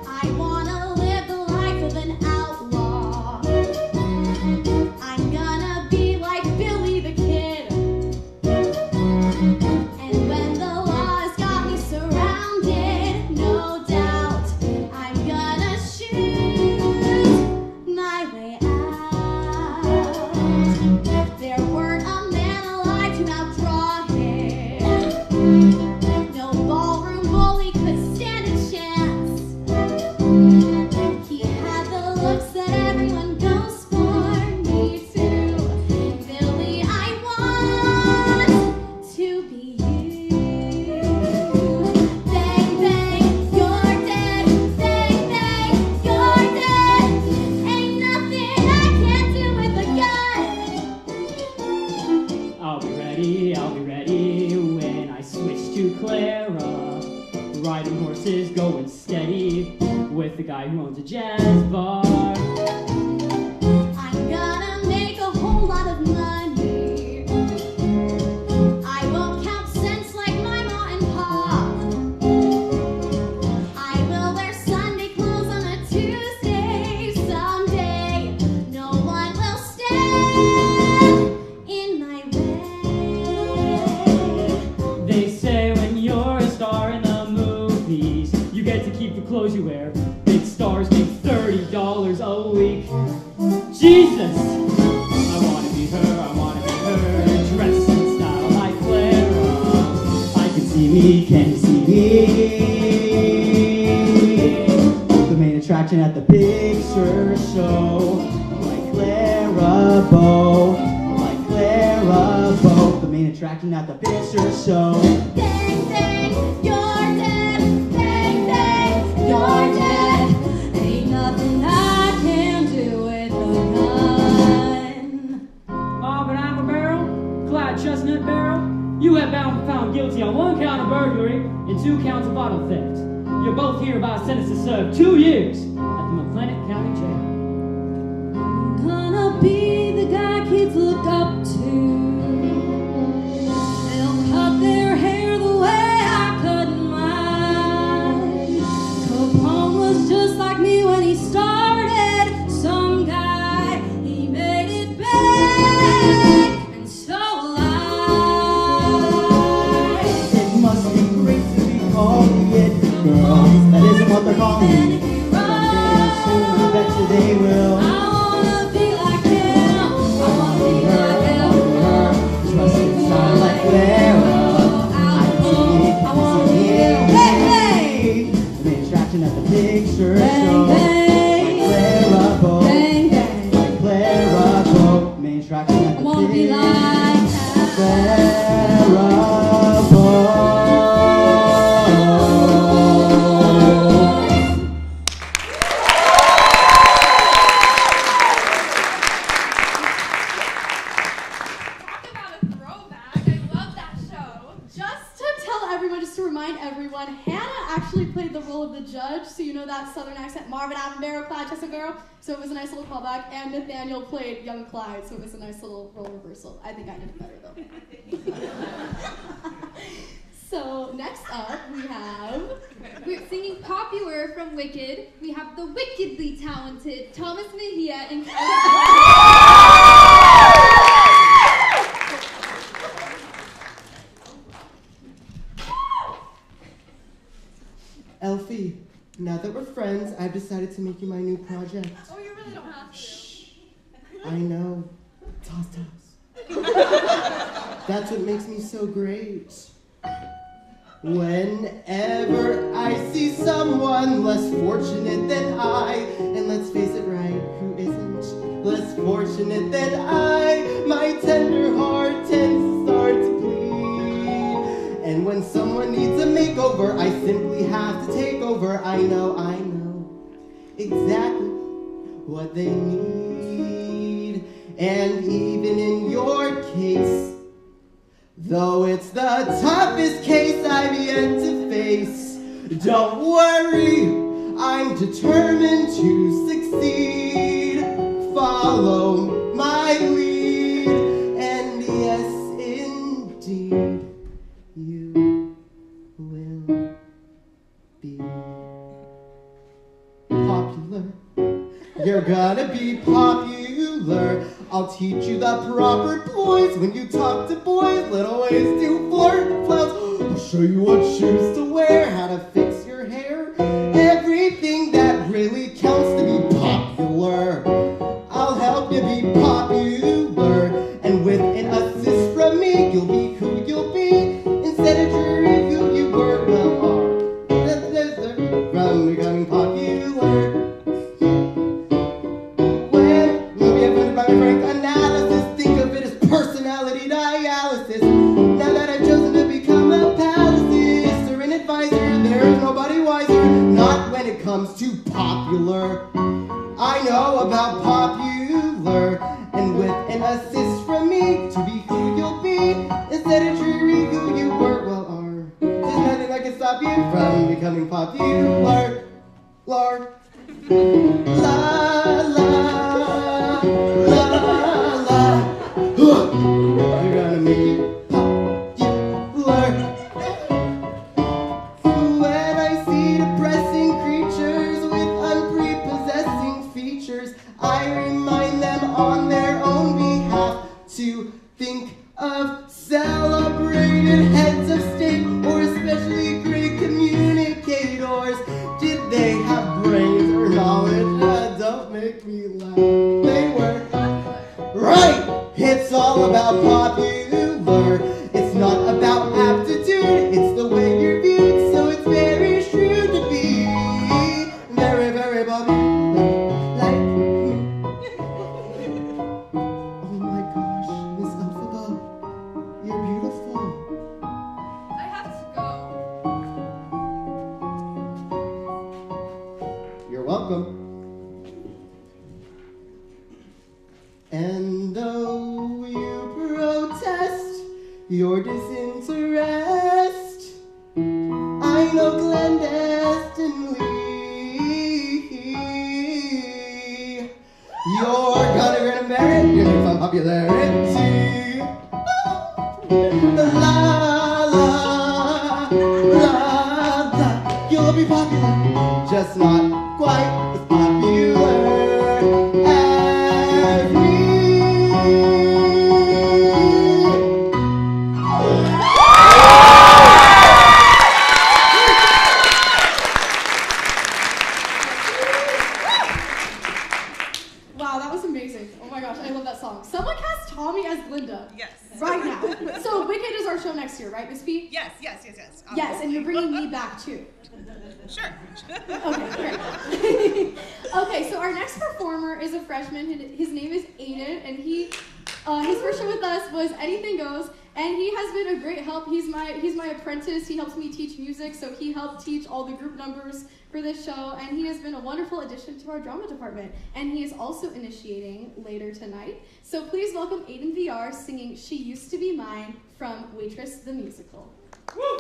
Speaker 4: I wanna live the life of an outlaw. I'm gonna be like Billy the Kid. And when the law's got me surrounded, no doubt I'm gonna shoot my way out. There weren't a man alive to outdraw him. No ballroom bully could stand a chance. He had the looks that everyone goes for. Me too, Billy. I want to be you. Bang bang, you're dead. Bang bang, you're dead. Ain't nothing I can't do with a gun.
Speaker 3: I'll be ready when I switch to Clara. Riding horses, going steady with the guy who owns a jazz bar.
Speaker 4: I'm gonna make a whole lot of money. I won't count cents like my ma and pa. I will wear Sunday clothes on a Tuesday. Someday, no one will stand in my way.
Speaker 3: They say when you're a star in the movies, you get to keep the clothes you wear. Big stars make $30 a week. Jesus! I wanna be her, dressed in style like Clara. I can see me, can you see me? The main attraction at the picture show. Like Clara Bow, like Clara Bow. The main attraction at the picture show.
Speaker 4: Bang bang, you're dead. Bang bang, you're dead. Ain't nothing I can do with a gun.
Speaker 3: Auburn apple barrel, Clyde chestnut barrel. You have been found guilty on 1 count of burglary and 2 counts of auto theft. You're both hereby sentenced to serve 2 years at the McClellan County Jail.
Speaker 4: I'm gonna be the guy kids look up to. They'll cut their hair the way I cut mine. Capone was just like me when he started. Some guy, he made it big, and so will I.
Speaker 3: It must be great to be called the it girl. That isn't what they're calling
Speaker 4: And
Speaker 3: me.
Speaker 4: if you
Speaker 3: Someday soon, I bet you they will.
Speaker 4: I wanna be like him.
Speaker 1: played the role of the judge, so you know that southern accent, Marvin Attenborough, Clyde Chester girl. So it was a nice little callback. And Nathaniel played young Clyde, so it was a nice little role reversal. I think I did it better though. So next up
Speaker 2: We're singing Popular from Wicked. We have the wickedly talented Thomas Mejia and
Speaker 8: Elfie, now that we're friends, I've decided to make you my new project.
Speaker 1: Oh, you really don't have to.
Speaker 8: Shh. I know. Toss. That's what makes me so great. Whenever I see someone less fortunate than I, and let's face it right, who isn't less fortunate than I, my tender heart tends to start to bleed. And when someone needs a makeover, I simply have to take over. I know exactly what they need. And even in your case, though it's the toughest case I've yet to face, don't worry, I'm determined to succeed. Follow my lead, and yes, indeed, you will be popular. You're gonna be popular. I'll teach you the proper poise when you talk to boys, little ways to flirt and flounce. I'll show you what shoes to wear, how to fix your hair, everything that really counts to be popular. I'll help you be popular, and with an assist from me, you'll be who you'll be instead of jury who you were. Well, from becoming popular. Frank analysis, think of it as personality dialysis. Now that I've chosen to become a palace or an advisor, there's nobody wiser, not when it comes to popular. I know about popular, and with an assist from me to be who you'll be instead of jury who you were. Well, there's nothing that can stop you from becoming popular. Lord. La la. You're gonna make it popular. When I see depressing creatures with unprepossessing features, I remind them on their own behalf to think of celebrated heads of state or especially great communicators. Did they have brains or knowledge? Don't make me laugh. They were right. It's all about popular. It's not about aptitude. It's the way you're viewed. So it's very true to be very, very popular like me. Oh my gosh, Miss Elphaba, you're beautiful.
Speaker 2: I have to go.
Speaker 8: You're welcome. And though you protest your disinterest, I know clandestinely you're gonna merit your newfound popularity. La la la la, you'll be popular, just not quite as popular as me.
Speaker 1: Wow, that was amazing. Oh my gosh, I love that song. Someone cast Tommy as Glinda.
Speaker 9: Yes.
Speaker 1: Right now. So Wicked is our show next year, right, Miss P?
Speaker 9: Yes.
Speaker 1: Yes, and you're bringing me back too.
Speaker 9: Sure.
Speaker 1: Okay, great. Okay, so our next performer is a freshman. His name is Aiden, and his first show with us was Anything Goes, and he has been a great help. He's my apprentice. He helps me teach music, so he helped teach all the group numbers for this show, and he has been a wonderful addition to our drama department. And he is also initiating later tonight. So please welcome Aiden VR singing "She Used to Be Mine" from Waitress the Musical. Woo!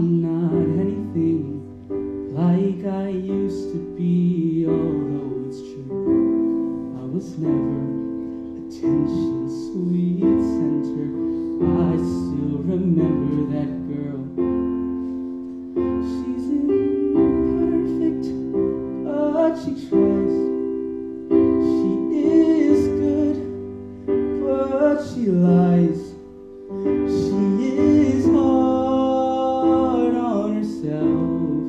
Speaker 3: I'm not anything like I used to be, although it's true. I was never attention sweet center. I still remember that girl. She's imperfect, but she tries. She is good, but she lies. She is hard on herself.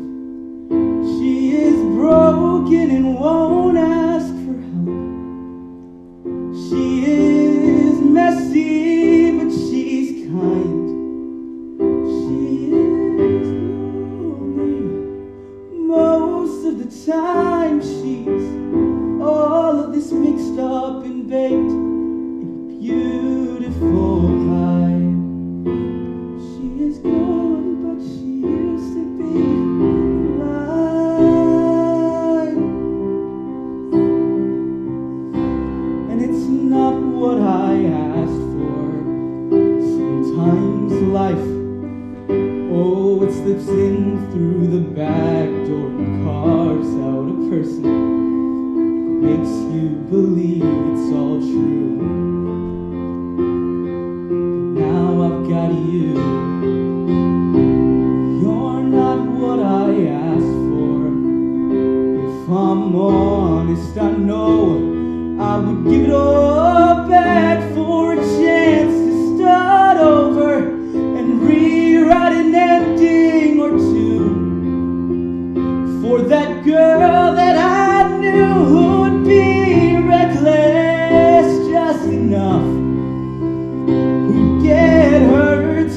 Speaker 3: She is broken and won't ask for help. She is messy, but she's kind. She is lonely most of the time. She's all of this mixed up and baked in a beautiful pie. She is gone, but she used to be mine. And it's not what I asked for. Sometimes life, oh, it slips in through the back door and carves out a person. Makes you believe it's all true. But now I've got you. You're not what I asked for. If I'm honest, I know I would give it all back for a chance to start over and rewrite an ending or two for that girl that I knew would be reckless just enough, who'd get hurt.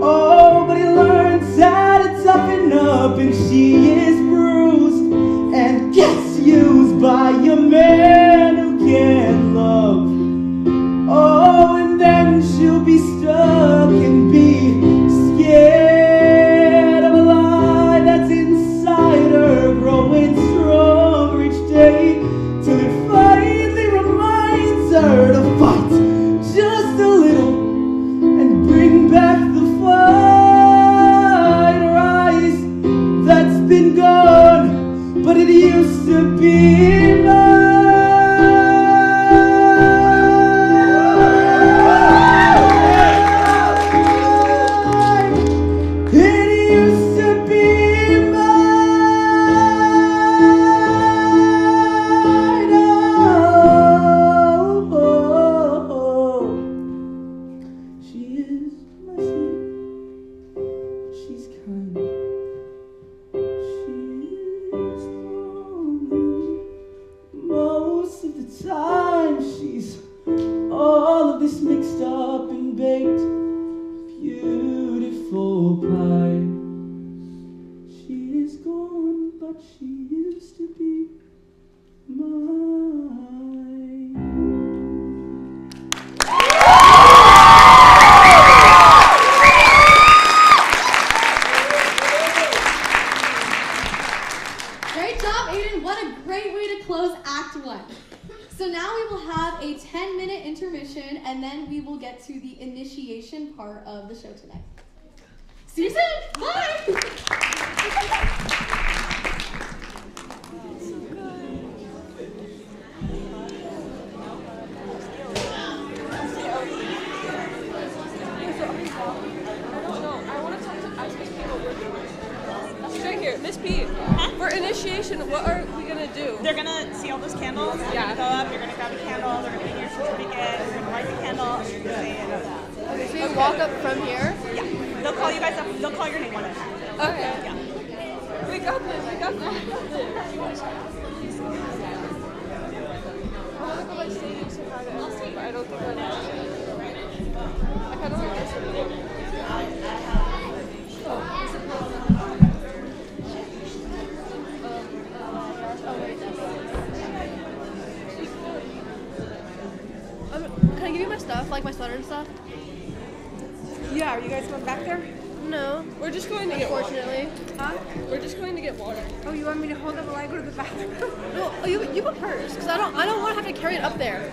Speaker 3: Oh, but he learns how to toughen up, and she is bruised and gets used by a man who can't love. Oh, and then she'll be stuck and be scared of a lie that's inside her, growing stronger each day, till it finally reminds her to fight just a little and bring back the fight. Her eyes, that's been gone, but it used to be mine. It used to be mine. Oh, she is messy, but she's kind. She is lonely most of the time. She's all of this mixed up and baked beautiful pie. She is gone, but she used to be mine.
Speaker 1: Great job, Aiden. What a great way to close Act 1. So now we will have a 10-minute intermission, and then we will get to the initiation part of the show tonight. See you soon. Bye.
Speaker 9: Right here, Miss P. For initiation, what are we gonna do?
Speaker 10: They're gonna see all those candles. You're gonna go up, you're gonna grab a candle, they're gonna give you your certificate, you're gonna light the candle, and you're gonna say it.
Speaker 9: Okay, so you walk up from here?
Speaker 10: Yeah. They'll call you guys up, they'll call your name one at a time.
Speaker 9: Okay.
Speaker 10: Yeah.
Speaker 9: We got this, we got this. I want to go like stadium so hard to everything, but I don't think I know. I kind of like this one. Can I give you my stuff, like my sweater and stuff?
Speaker 10: Yeah, are you guys going back there?
Speaker 9: No. We're just going to get water.
Speaker 2: Unfortunately.
Speaker 9: Huh? We're just going to get water.
Speaker 10: Oh, you want me to hold up while I go to the bathroom?
Speaker 9: No, you go first, because I don't want to have to carry it up there.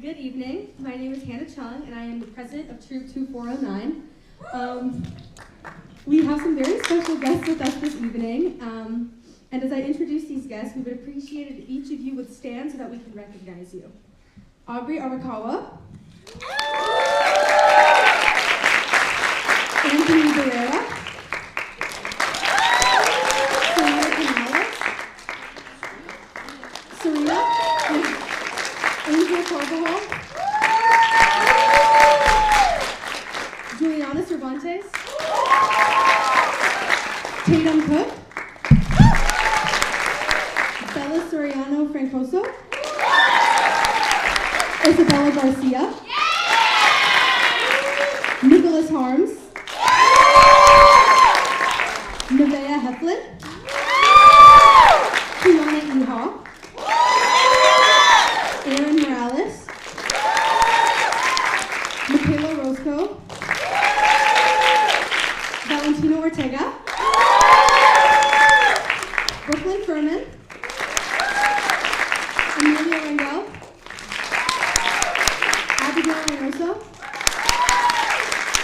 Speaker 11: Good evening. My name is Hannah Chung, and I am the president of Troop 2409. We have some very special guests with us this evening, and as I introduce these guests, we would appreciate it if each of you would stand so that we can recognize you. Aubrey Arakawa, Anthony Barrera, Serena Canales, Serena Angel Carvajal, Juliana Cervantes, Tatum Cook, Bella Soriano Francoso, Isabella Garcia, Nicholas Harms, Nevaeh Heflin, Kiana Iha, Aaron Morales, Michaela Roscoe, Valentino Ortega, Brooklyn Furman, Amelia Rangel, Abigail Reynoso,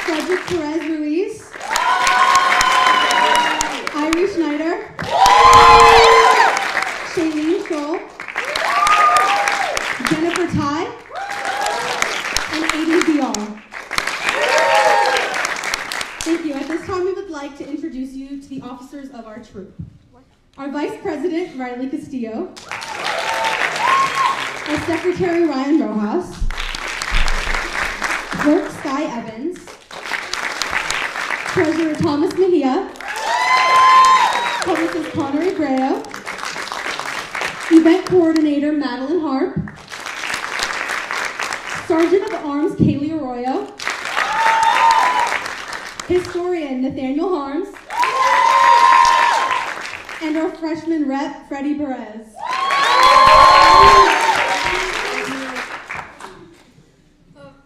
Speaker 11: Frederick Perez Ruiz, Irie Schneider, Shailene Scholl, Jennifer Ty, and Adi Diar. Thank you. At this time, we would like to introduce you to the officers of our troop. Our Vice President, Riley Castillo. Our Secretary, Ryan Rojas. Clerk, Sky Evans. Treasurer, Thomas Mejia. Publicist, Connor Abreu. Event Coordinator, Madeline Harp. Sergeant of Arms, Kaylee Arroyo. Historian, Nathaniel Harms. And our freshman rep, Freddie Perez.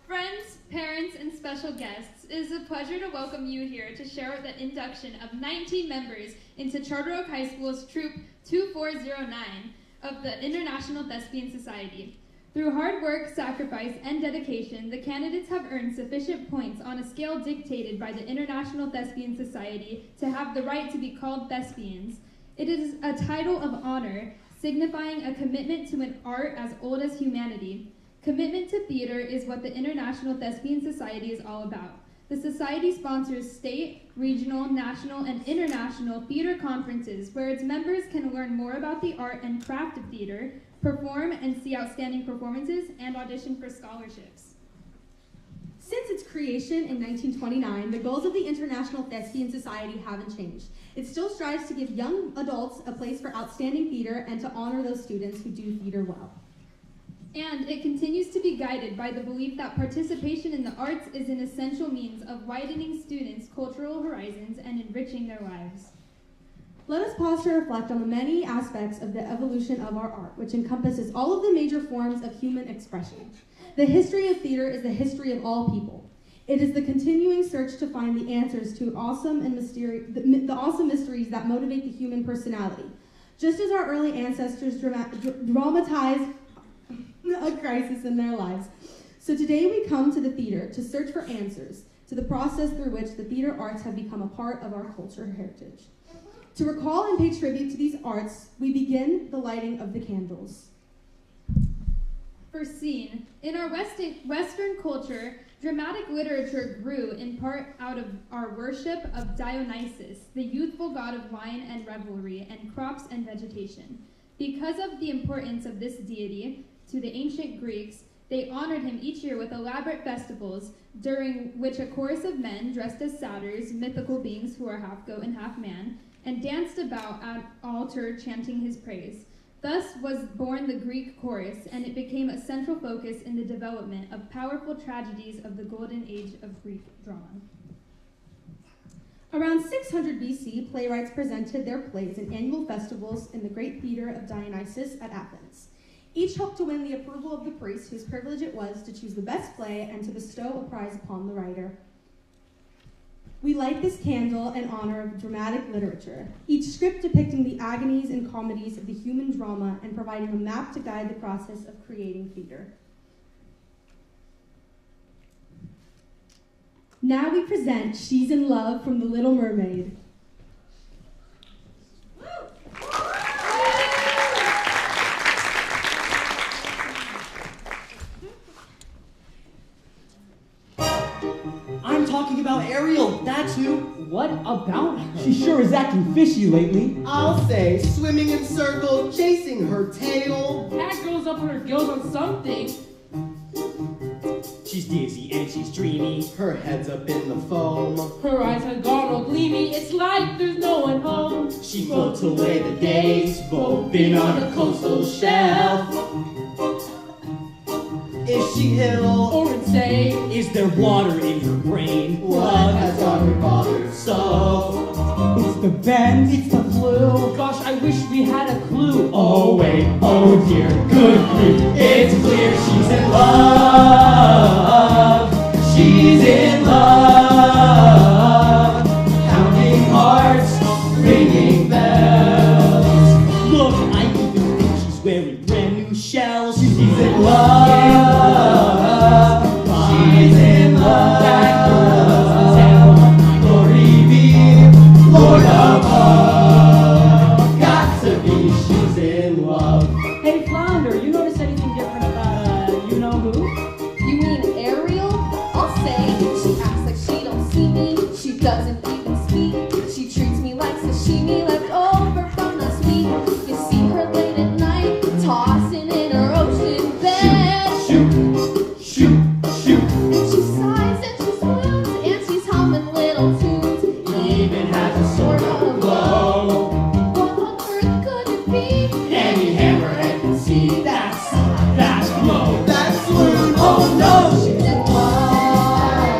Speaker 2: Friends, parents, and special guests, it is a pleasure to welcome you here to share the induction of 19 members into Charter Oak High School's Troop 2409 of the International Thespian Society. Through hard work, sacrifice, and dedication, the candidates have earned sufficient points on a scale dictated by the International Thespian Society to have the right to be called thespians. It is a title of honor, signifying a commitment to an art as old as humanity. Commitment to theater is what the International Thespian Society is all about. The Society sponsors state, regional, national, and international theater conferences where its members can learn more about the art and craft of theater, perform and see outstanding performances, and audition for scholarships.
Speaker 11: Since its creation in 1929, the goals of the International Thespian Society haven't changed. It still strives to give young adults a place for outstanding theater and to honor those students who do theater well.
Speaker 2: And it continues to be guided by the belief that participation in the arts is an essential means of widening students' cultural horizons and enriching their lives.
Speaker 11: Let us pause to reflect on the many aspects of the evolution of our art, which encompasses all of the major forms of human expression. The history of theater is the history of all people. It is the continuing search to find the answers to the awesome mysteries that motivate the human personality. Just as our early ancestors dramatized a crisis in their lives. So today we come to the theater to search for answers to the process through which the theater arts have become a part of our cultural heritage. To recall and pay tribute to these arts, we begin the lighting of the candles.
Speaker 2: First scene. In our Western culture, dramatic literature grew in part out of our worship of Dionysus, the youthful god of wine and revelry and crops and vegetation. Because of the importance of this deity to the ancient Greeks, they honored him each year with elaborate festivals, during which a chorus of men dressed as satyrs, mythical beings who are half goat and half man, and danced about an altar chanting his praise. Thus was born the Greek chorus, and it became a central focus in the development of powerful tragedies of the golden age of Greek drama.
Speaker 11: Around 600 BC, playwrights presented their plays in annual festivals in the great theater of Dionysus at Athens. Each hoped to win the approval of the priest, whose privilege it was to choose the best play and to bestow a prize upon the writer. We light this candle in honor of dramatic literature, each script depicting the agonies and comedies of the human drama and providing a map to guide the process of creating theater. Now we present She's in Love from The Little Mermaid.
Speaker 3: I'm talking about Ariel, that's who.
Speaker 5: What about her?
Speaker 3: She sure is acting fishy lately.
Speaker 8: I'll say, swimming in circles, chasing her tail.
Speaker 5: That girl's up her gills on something.
Speaker 3: She's dizzy and she's dreamy.
Speaker 8: Her head's up in the foam.
Speaker 5: Her eyes have gone all gleamy. It's like there's no one home.
Speaker 3: She floats away the days, moping on a coastal shelf.
Speaker 8: Is she ill?
Speaker 5: Or insane?
Speaker 3: Is there water in her brain?
Speaker 8: What has got her bothered so?
Speaker 3: It's the bend, it's the flu.
Speaker 5: Gosh, I wish we had a clue.
Speaker 3: Oh wait, oh dear, good grief. It's clear she's in love. She's in love. Pounding hearts, ringing bells. Look, I even think she's wearing brand new shells. She's in love. She's in love. Glory be, Lord above. Got to be, she's in love.
Speaker 5: Hey, Flounder, you notice anything different about, you-know-who?
Speaker 7: You mean Ariel? I'll say, she acts like she don't see me. She doesn't even speak. She treats me like sashimi left over from last week. You see her late at night, tossing in her ocean bed.
Speaker 3: Shoot, shoot, shoot.
Speaker 7: And she sighs and she swoons, and she's humming little tunes.
Speaker 3: Even has a sort of glow.
Speaker 7: What on earth could it be?
Speaker 3: Any hammerhead can see that's glow.
Speaker 8: That's swoon.
Speaker 3: Oh no!
Speaker 7: She's in love.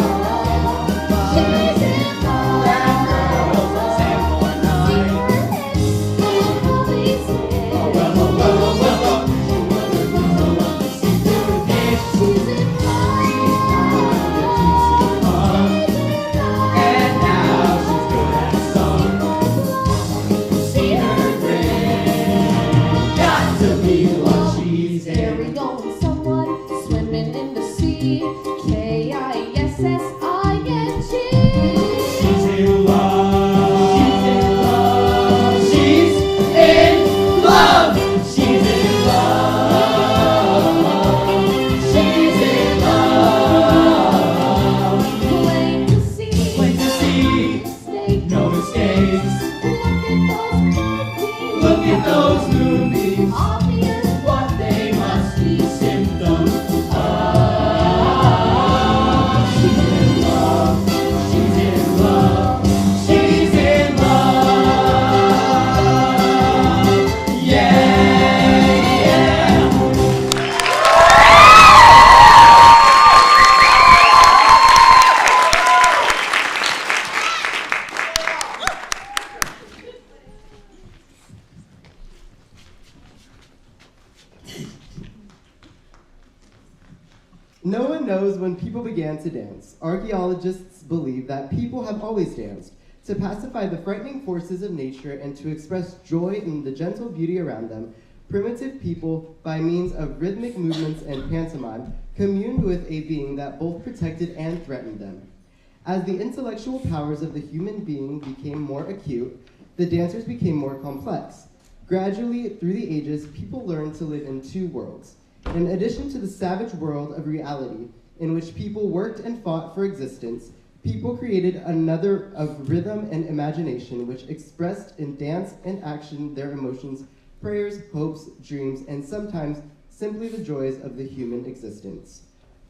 Speaker 7: She's in love.
Speaker 3: That girl's a sample
Speaker 7: See
Speaker 3: night.
Speaker 7: her hips, little police hips.
Speaker 3: Well, see through this.
Speaker 7: She's in love.
Speaker 3: And now she's good at song. See her grin. Got to be what she's in.
Speaker 7: Carry on someone swimming in the sea. Kissing.
Speaker 3: She's in love. She's in love. She's in love. She's in love.
Speaker 7: Plain to see.
Speaker 3: Plain to see.
Speaker 7: Mistake.
Speaker 3: No mistakes.
Speaker 7: Look at those
Speaker 3: Look at those moonbeams.
Speaker 7: obvious.
Speaker 3: What they must be symptoms of. She's in love. She's in love. She's in love. Yeah.
Speaker 8: No one knows when people began to dance. Archaeologists believe that people have always danced. To pacify the frightening forces of nature and to express joy in the gentle beauty around them, primitive people, by means of rhythmic movements and pantomime, communed with a being that both protected and threatened them. As the intellectual powers of the human being became more acute, the dancers became more complex. Gradually, through the ages, people learned to live in two worlds. In addition to the savage world of reality, in which people worked and fought for existence, people created another of rhythm and imagination, which expressed in dance and action their emotions, prayers, hopes, dreams, and sometimes simply the joys of the human existence.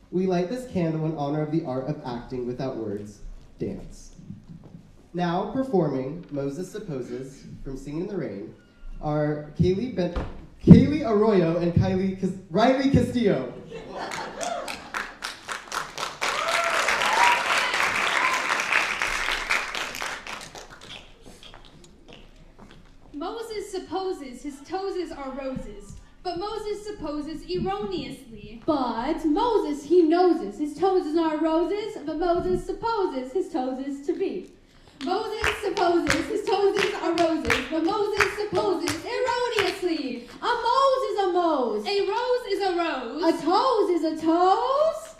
Speaker 8: We light this candle in honor of the art of acting without words, dance. Now performing Moses Supposes from Singing in the Rain are Kaylee Arroyo and Riley Castillo.
Speaker 2: Moses supposes his toes are roses, but but Moses supposes erroneously.
Speaker 11: But Moses, he noses. His toes are roses, but Moses supposes his toes is to be.
Speaker 2: Moses supposes his toes are roses, but Moses supposes erroneously.
Speaker 11: A mose is a mose.
Speaker 2: A rose is a rose.
Speaker 11: A toes is a toes.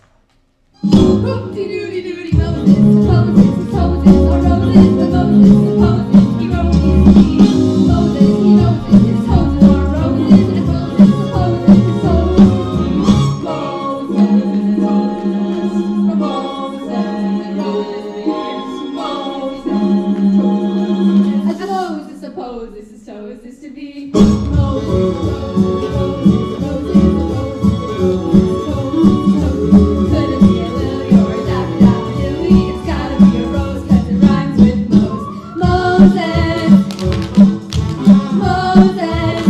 Speaker 2: Hoop-de-doody-doody, Moses supposes his toes are roses, but Moses supposes erroneously. Moses, he knows his toes are roses, and Moses supposes his toes is to be. Moses supposes his toes is to be. Could it be a lily or a daffodilly? It's gotta be a rose 'cause it rhymes with Mose. Moses, Moses,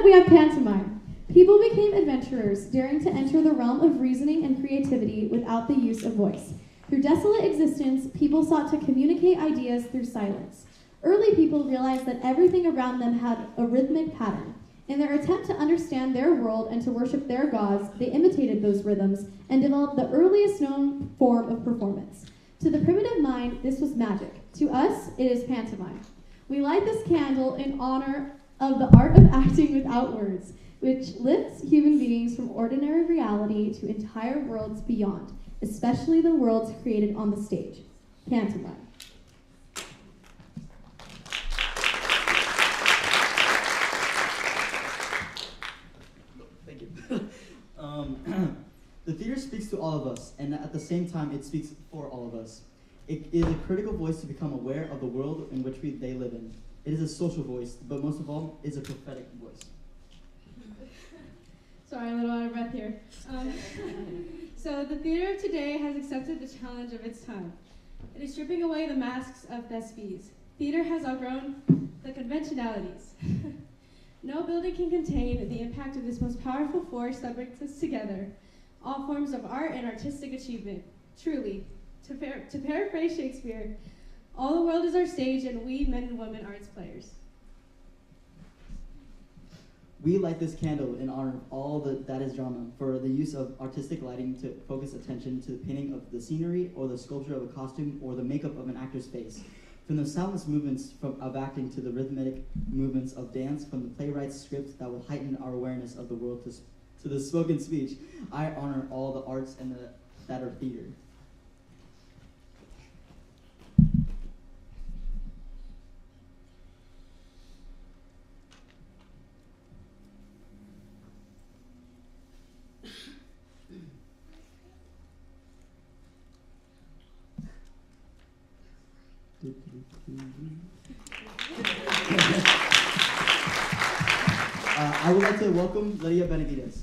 Speaker 11: we have pantomime. People became adventurers, daring to enter the realm of reasoning and creativity without the use of voice. Through desolate existence, people sought to communicate ideas through silence. Early people realized that everything around them had a rhythmic pattern. In their attempt to understand their world and to worship their gods, they imitated those rhythms and developed the earliest known form of performance. To the primitive mind, this was magic. To us, it is pantomime. We light this candle in honor of the art of acting without words, which lifts human beings from ordinary reality to entire worlds beyond, especially the worlds created on the stage. Pantomime.
Speaker 3: Thank you. The theater speaks to all of us, and at the same time, it speaks for all of us. It is a critical voice to become aware of the world in which they live in. It is a social voice, but most of all, it is a prophetic voice.
Speaker 11: Sorry, I'm a little out of breath here. So the theater of today has accepted the challenge of its time. It is stripping away the masks of thespies. Theater has outgrown the conventionalities. No building can contain the impact of this most powerful force that brings us together. All forms of art and artistic achievement. Truly, to paraphrase Shakespeare, all the world is our stage and we, men and women, are its players.
Speaker 12: We light this candle in honor of all that is drama, for the use of artistic lighting to focus attention to the painting of the scenery or the sculpture of a costume or the makeup of an actor's face. From the soundless movements of acting to the rhythmic movements of dance, from the playwright's script that will heighten our awareness of the world to the spoken speech, I honor all the arts and that are theater. I would like to welcome Lydia Benavides.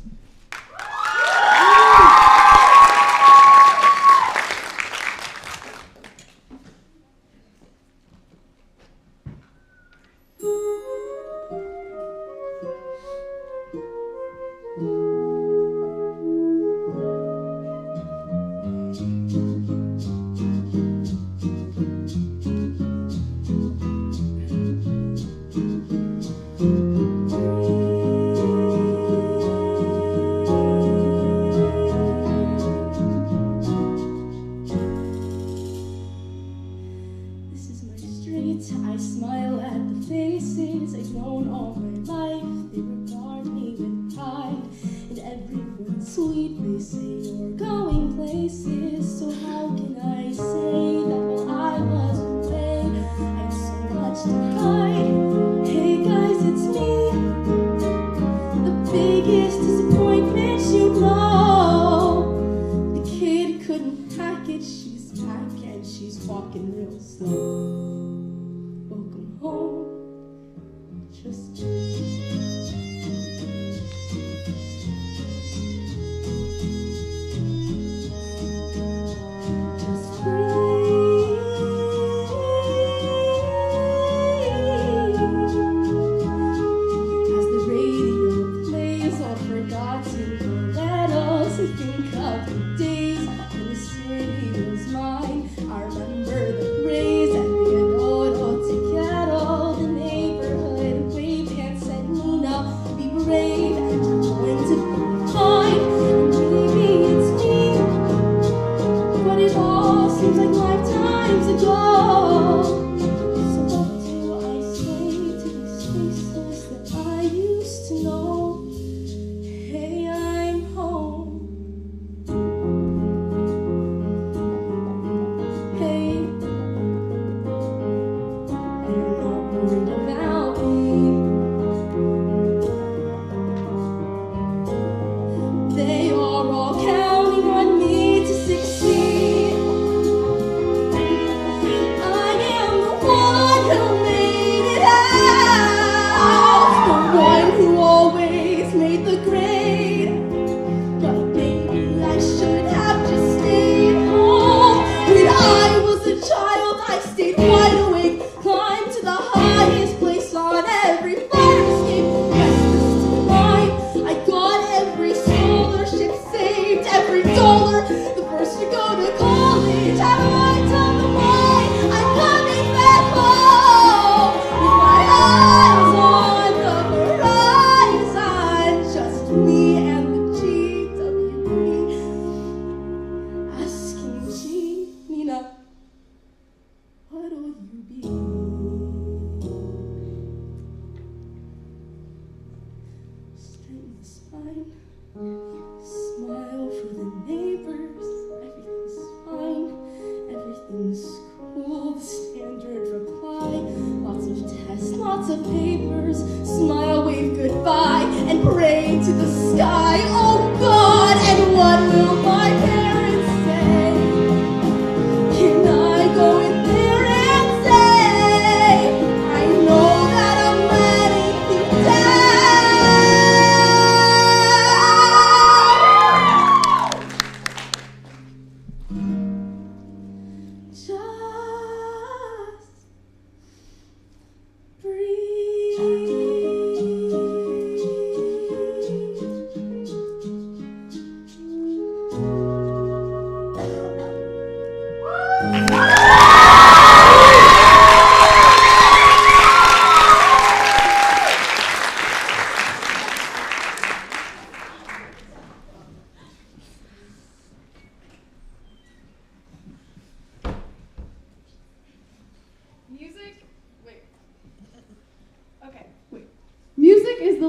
Speaker 7: I smile at the faces I've known all my life. They regard me with pride, and every word sweet they say. You're going places, so how can I say that while I was away, I had so much to hide? Hey guys, it's me, the biggest disappointment you know. The kid couldn't hack it, she's back and she's walking real slow. Welcome home, just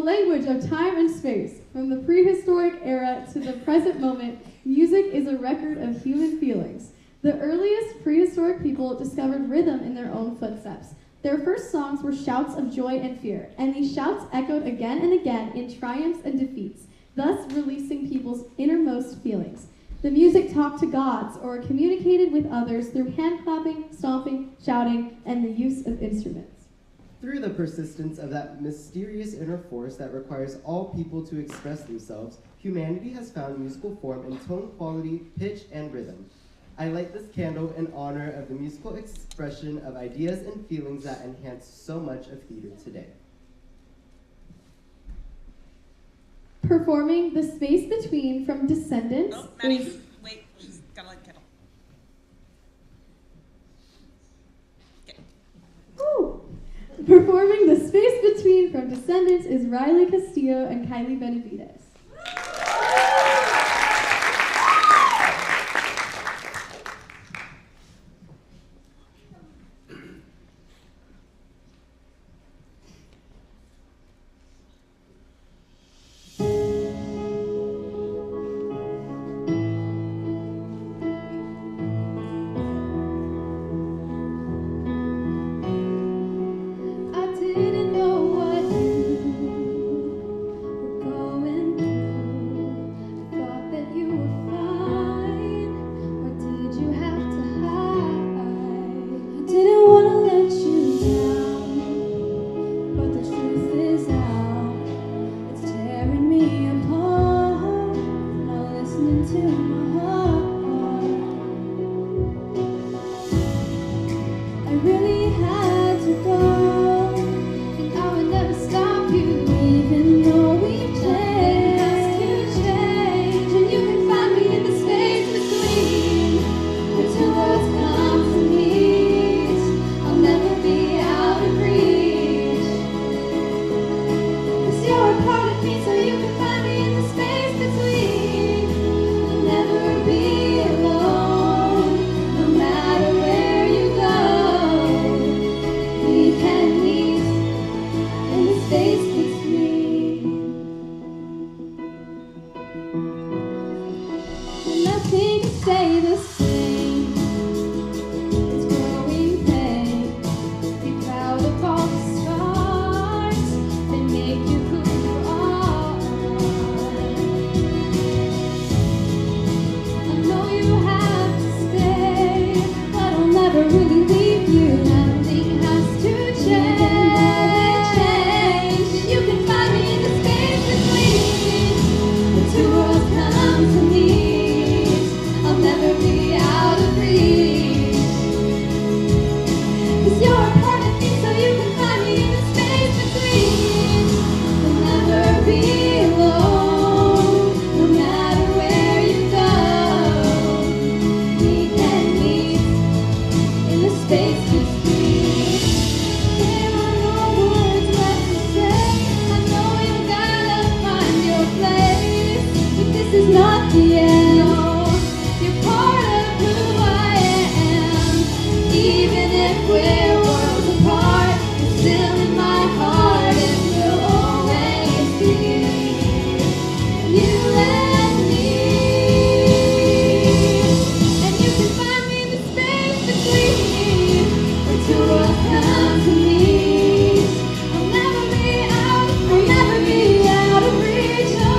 Speaker 11: language of time and space. From the prehistoric era to the present moment, music is a record of human feelings. The earliest prehistoric people discovered rhythm in their own footsteps. Their first songs were shouts of joy and fear, and these shouts echoed again and again in triumphs and defeats, thus releasing people's innermost feelings. The music talked to gods or communicated with others through hand clapping, stomping, shouting, and the use of instruments.
Speaker 8: Through the persistence of that mysterious inner force that requires all people to express themselves, humanity has found musical form in tone quality, pitch, and rhythm. I light this candle in honor of the musical expression of ideas and feelings that enhance so much of theater today.
Speaker 11: Performing The Space Between from Descendants
Speaker 10: Oh, Maddie,
Speaker 11: is...
Speaker 10: wait, she's gotta light the candle.
Speaker 11: Ooh. Performing The Space Between from Descendants is Riley Castillo and Kylie Benavides. I didn't know what you were going through. I thought that you were fine. What did you have to hide? I didn't want to let you down, but the truth is out. It's tearing me apart. Not listening to my heart. I really had to go, and I would never stop you, even though we changed. Has to change, and you can find me in the space between the two worlds come to meet. I'll never be out of reach. 'Cause you're a part of me, so you can find me in the space between. I'll never be alone, no matter where you go. We can meet in the space between. And nothing can stay the same. It's growing pain. Be proud of all the scars that make you who you are. I know you have to stay, but I'll never really leave you. Nothing has to change. You can find me in the space between the two worlds come to meet. I'll never be out of reach. 'Cause you're a part of me, so you can find me in the space between. I'll never be alone, no matter where you go. We can meet in the space between. There are no words left to say. I know you gotta find your place, but this is not the end. No, you're part of who I am. Even if we're worlds apart, you're still in my heart and will always be. You and me, and you can find me in the space between the two worlds come to meet. I'll never be out of reach. Oh,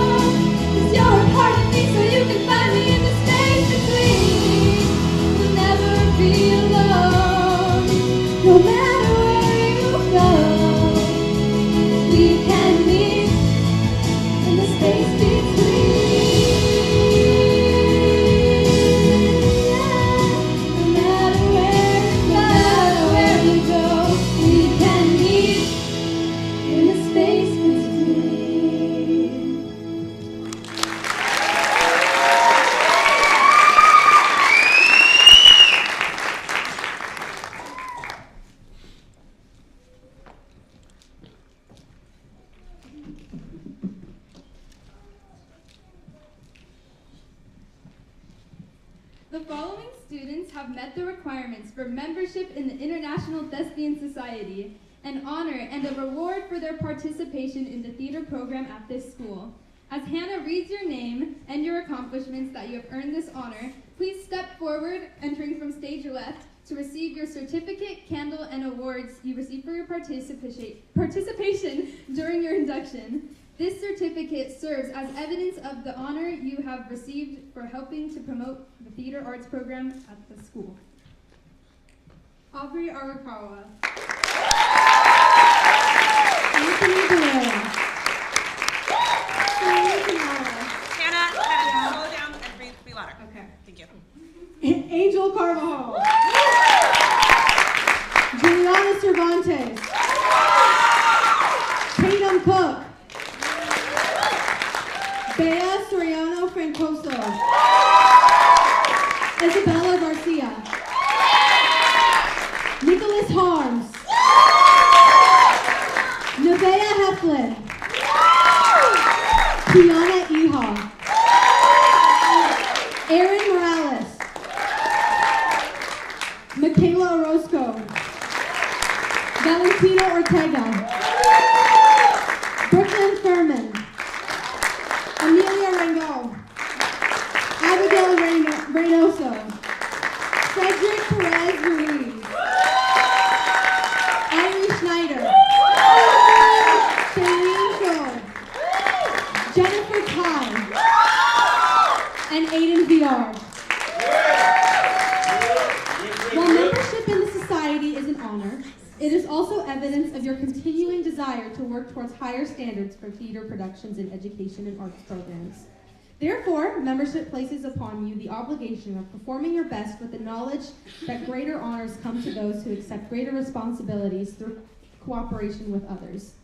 Speaker 11: 'cause you're a part of me, so you can find me in the space between. We'll never be alone, no matter where you go. We can meet in the space between. No matter where you go, we can meet in the space between.
Speaker 2: The following students have met the requirements for membership in the International Thespian Society. an honor, and a reward for their participation in the theater program at this school. As Hannah reads your name and your accomplishments that you have earned this honor, please step forward, entering from stage left, to receive your certificate, candle, and awards you received for your participation during your induction. This certificate serves as evidence of the honor you have received for helping to promote the theater arts program at the school.
Speaker 11: Aubrey Arakawa. Anthony Barrera.
Speaker 10: Hannah, slow down and breathe, be louder.
Speaker 11: Okay.
Speaker 10: Thank you.
Speaker 11: Angel Carvajal. Juliana Cervantes. Tatum Cook. Bea Soriano Francoso. Isabella Garcia. Nicholas Harms. Nevaeh Heflin. Kiana Eha. Aaron Morales. Michaela Orozco. Valentina Ortega. Brooklyn Furman. Amelia Rangel. Abigail Reynoso. Cedric Perez Ruiz. Irie Schneider. Shailene Scholl. Jennifer Ty. And Aiden VR. While membership in the society is an honor, it is also evidence of your continuing desire to work towards higher standards for theater productions and education and arts programs. Therefore, membership places upon you the obligation of performing your best with the knowledge that greater honors come to those who accept greater responsibilities through cooperation with others.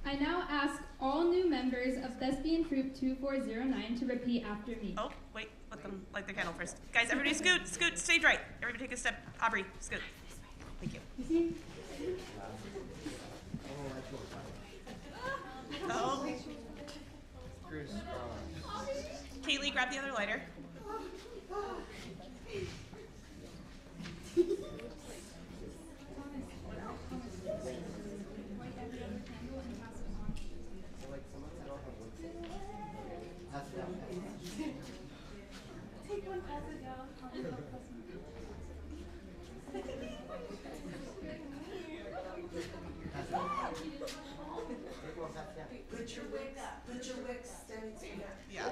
Speaker 2: I now ask all new members of Thespian Troupe 2409 to repeat after me.
Speaker 10: Oh, wait, let them light the candle first. Guys, everybody scoot, stage right. Everybody take a step. Aubrey, scoot. Thank you. Oh. Kaylee, grab the other lighter.
Speaker 4: Take one, pass it down.
Speaker 13: Put your wicks standing together.
Speaker 10: Yeah.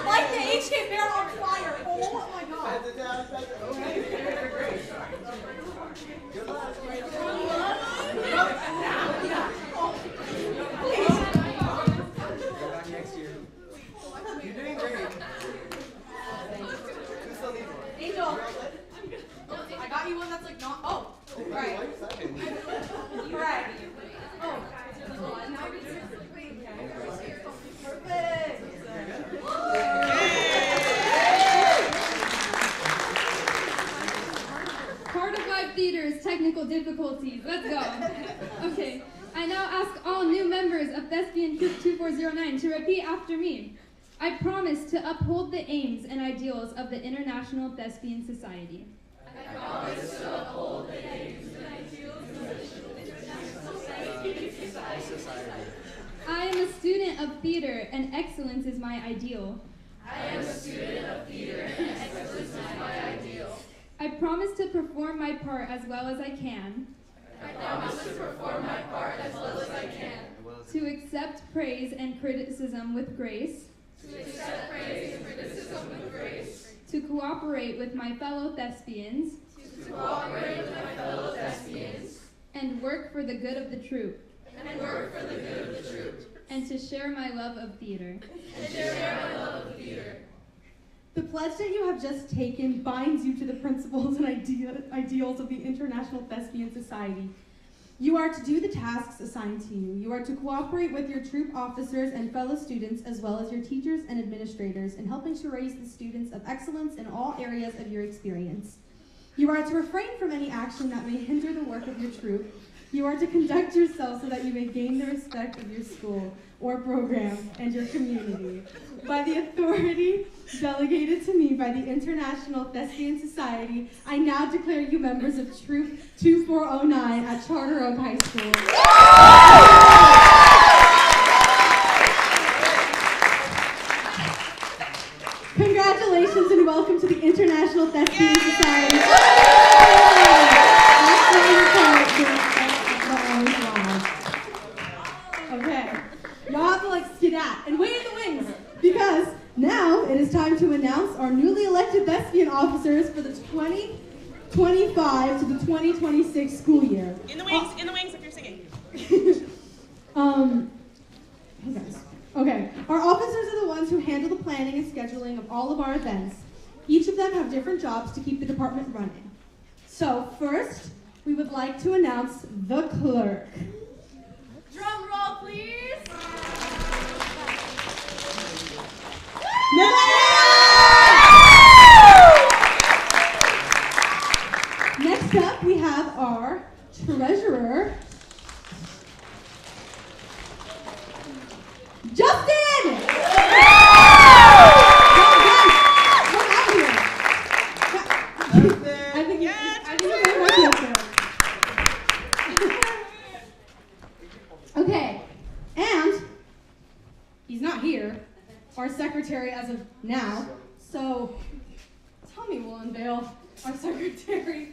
Speaker 13: Like the HK bear on fire. Oh my god. Angel, I got you one that's like not. Oh, right. Right. Oh, perfect.
Speaker 2: Part of live theater is technical difficulties. Let's go. Okay. I now ask all new members of Thespian Troupe 2409 to repeat after me. I promise to uphold the aims and ideals of the International Thespian Society.
Speaker 4: I promise to uphold the aims and ideals of the International Society.
Speaker 2: I am a student of theater, and excellence is my ideal.
Speaker 4: I am a student of theater, and excellence is my ideal.
Speaker 2: I promise to perform my part as well as I can.
Speaker 4: I promise to perform my part as well as I can.
Speaker 2: To accept praise and criticism with grace.
Speaker 4: To accept praise and criticism with grace.
Speaker 2: To cooperate with my fellow thespians.
Speaker 4: To cooperate with my fellow thespians.
Speaker 2: And work for the good of the troupe.
Speaker 4: And work for the good of the troupe.
Speaker 2: And to share my love of theater.
Speaker 4: And share my love of theater.
Speaker 11: The pledge that you have just taken binds you to the principles and ideals of the International Thespian Society. You are to do the tasks assigned to you. You are to cooperate with your troop officers and fellow students, as well as your teachers and administrators, in helping to raise the students of excellence in all areas of your experience. You are to refrain from any action that may hinder the work of your troop. You are to conduct yourself so that you may gain the respect of your school or program and your community. By the authority delegated to me by the International Thespian Society, I now declare you members of Troop 2409 at Charter Oak High School. Congratulations and welcome to the International Thespian Society. Okay, y'all have to like skedat and wait in the wings because now it is time to announce our newly elected thespian officers for the 2025 to the 2026 school year.
Speaker 10: In the wings if you're singing.
Speaker 11: Okay, our officers are the ones who handle the planning and scheduling of all of our events. Each of them have different jobs to keep the department running. So first, we would like to announce the clerk.
Speaker 13: Drum roll, please.
Speaker 11: Next up, we have our treasurer, Justin! Okay, and he's not here, our secretary as of now, so Tommy will unveil our secretary.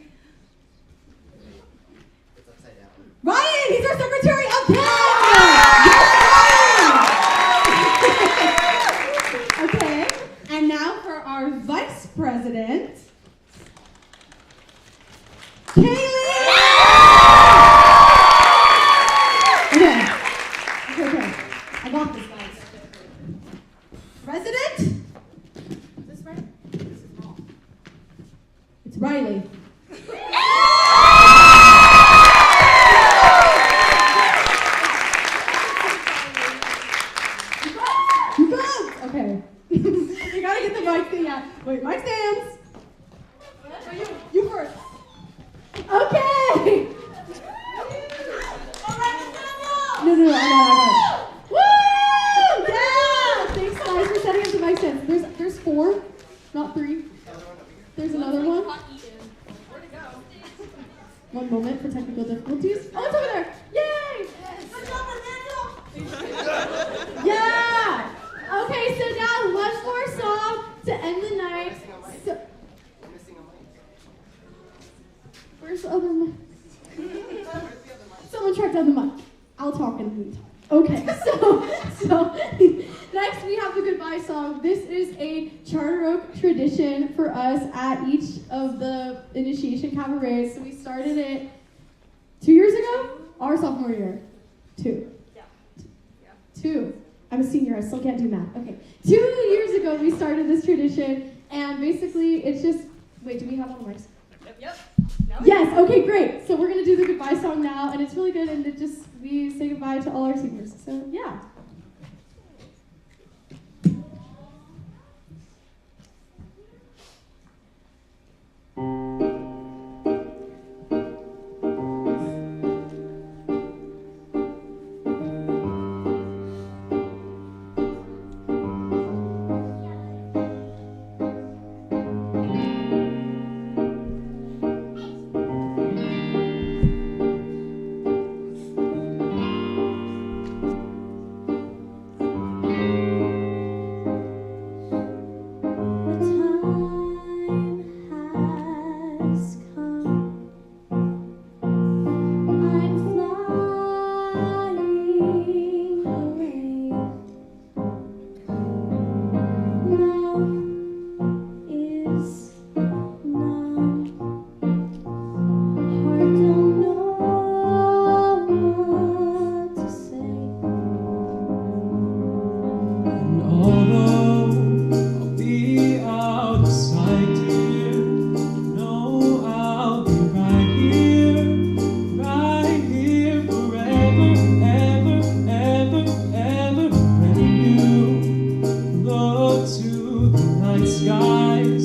Speaker 8: It's upside down.
Speaker 11: Ryan, he's our secretary of PEN! Okay, and now for our vice president, Kaylee! Okay, I got this, guys. President?
Speaker 13: Is this right? This is wrong.
Speaker 11: It's Riley. You guys! Okay. You gotta get the mic thing out. Wait, mic stands. You first. Okay! No, I got it. Woo! Yeah! Thanks, guys, for setting up the mic stands. There's 4, not 3. There's another one. One moment for technical difficulties. Oh, it's over there! Yay! Yeah! Okay, so now one more song to end the night. So, where's the other mic? Someone track down the mic. I'll talk in the meantime. Okay, so next we have the goodbye song. This is a Charter Oak tradition for us at each of the initiation cabarets. So we started it 2 years ago? Our sophomore year. 2.
Speaker 13: Yeah.
Speaker 11: 2. I'm a senior, I still can't do math. Okay. 2 years ago we started this tradition, and basically it's just, wait, do we have all the mics?
Speaker 13: Yep.
Speaker 11: Yes, okay, great. So we're gonna do the goodbye song now, and it's really good, and we say goodbye to all our seniors. So yeah.
Speaker 3: go to the night skies.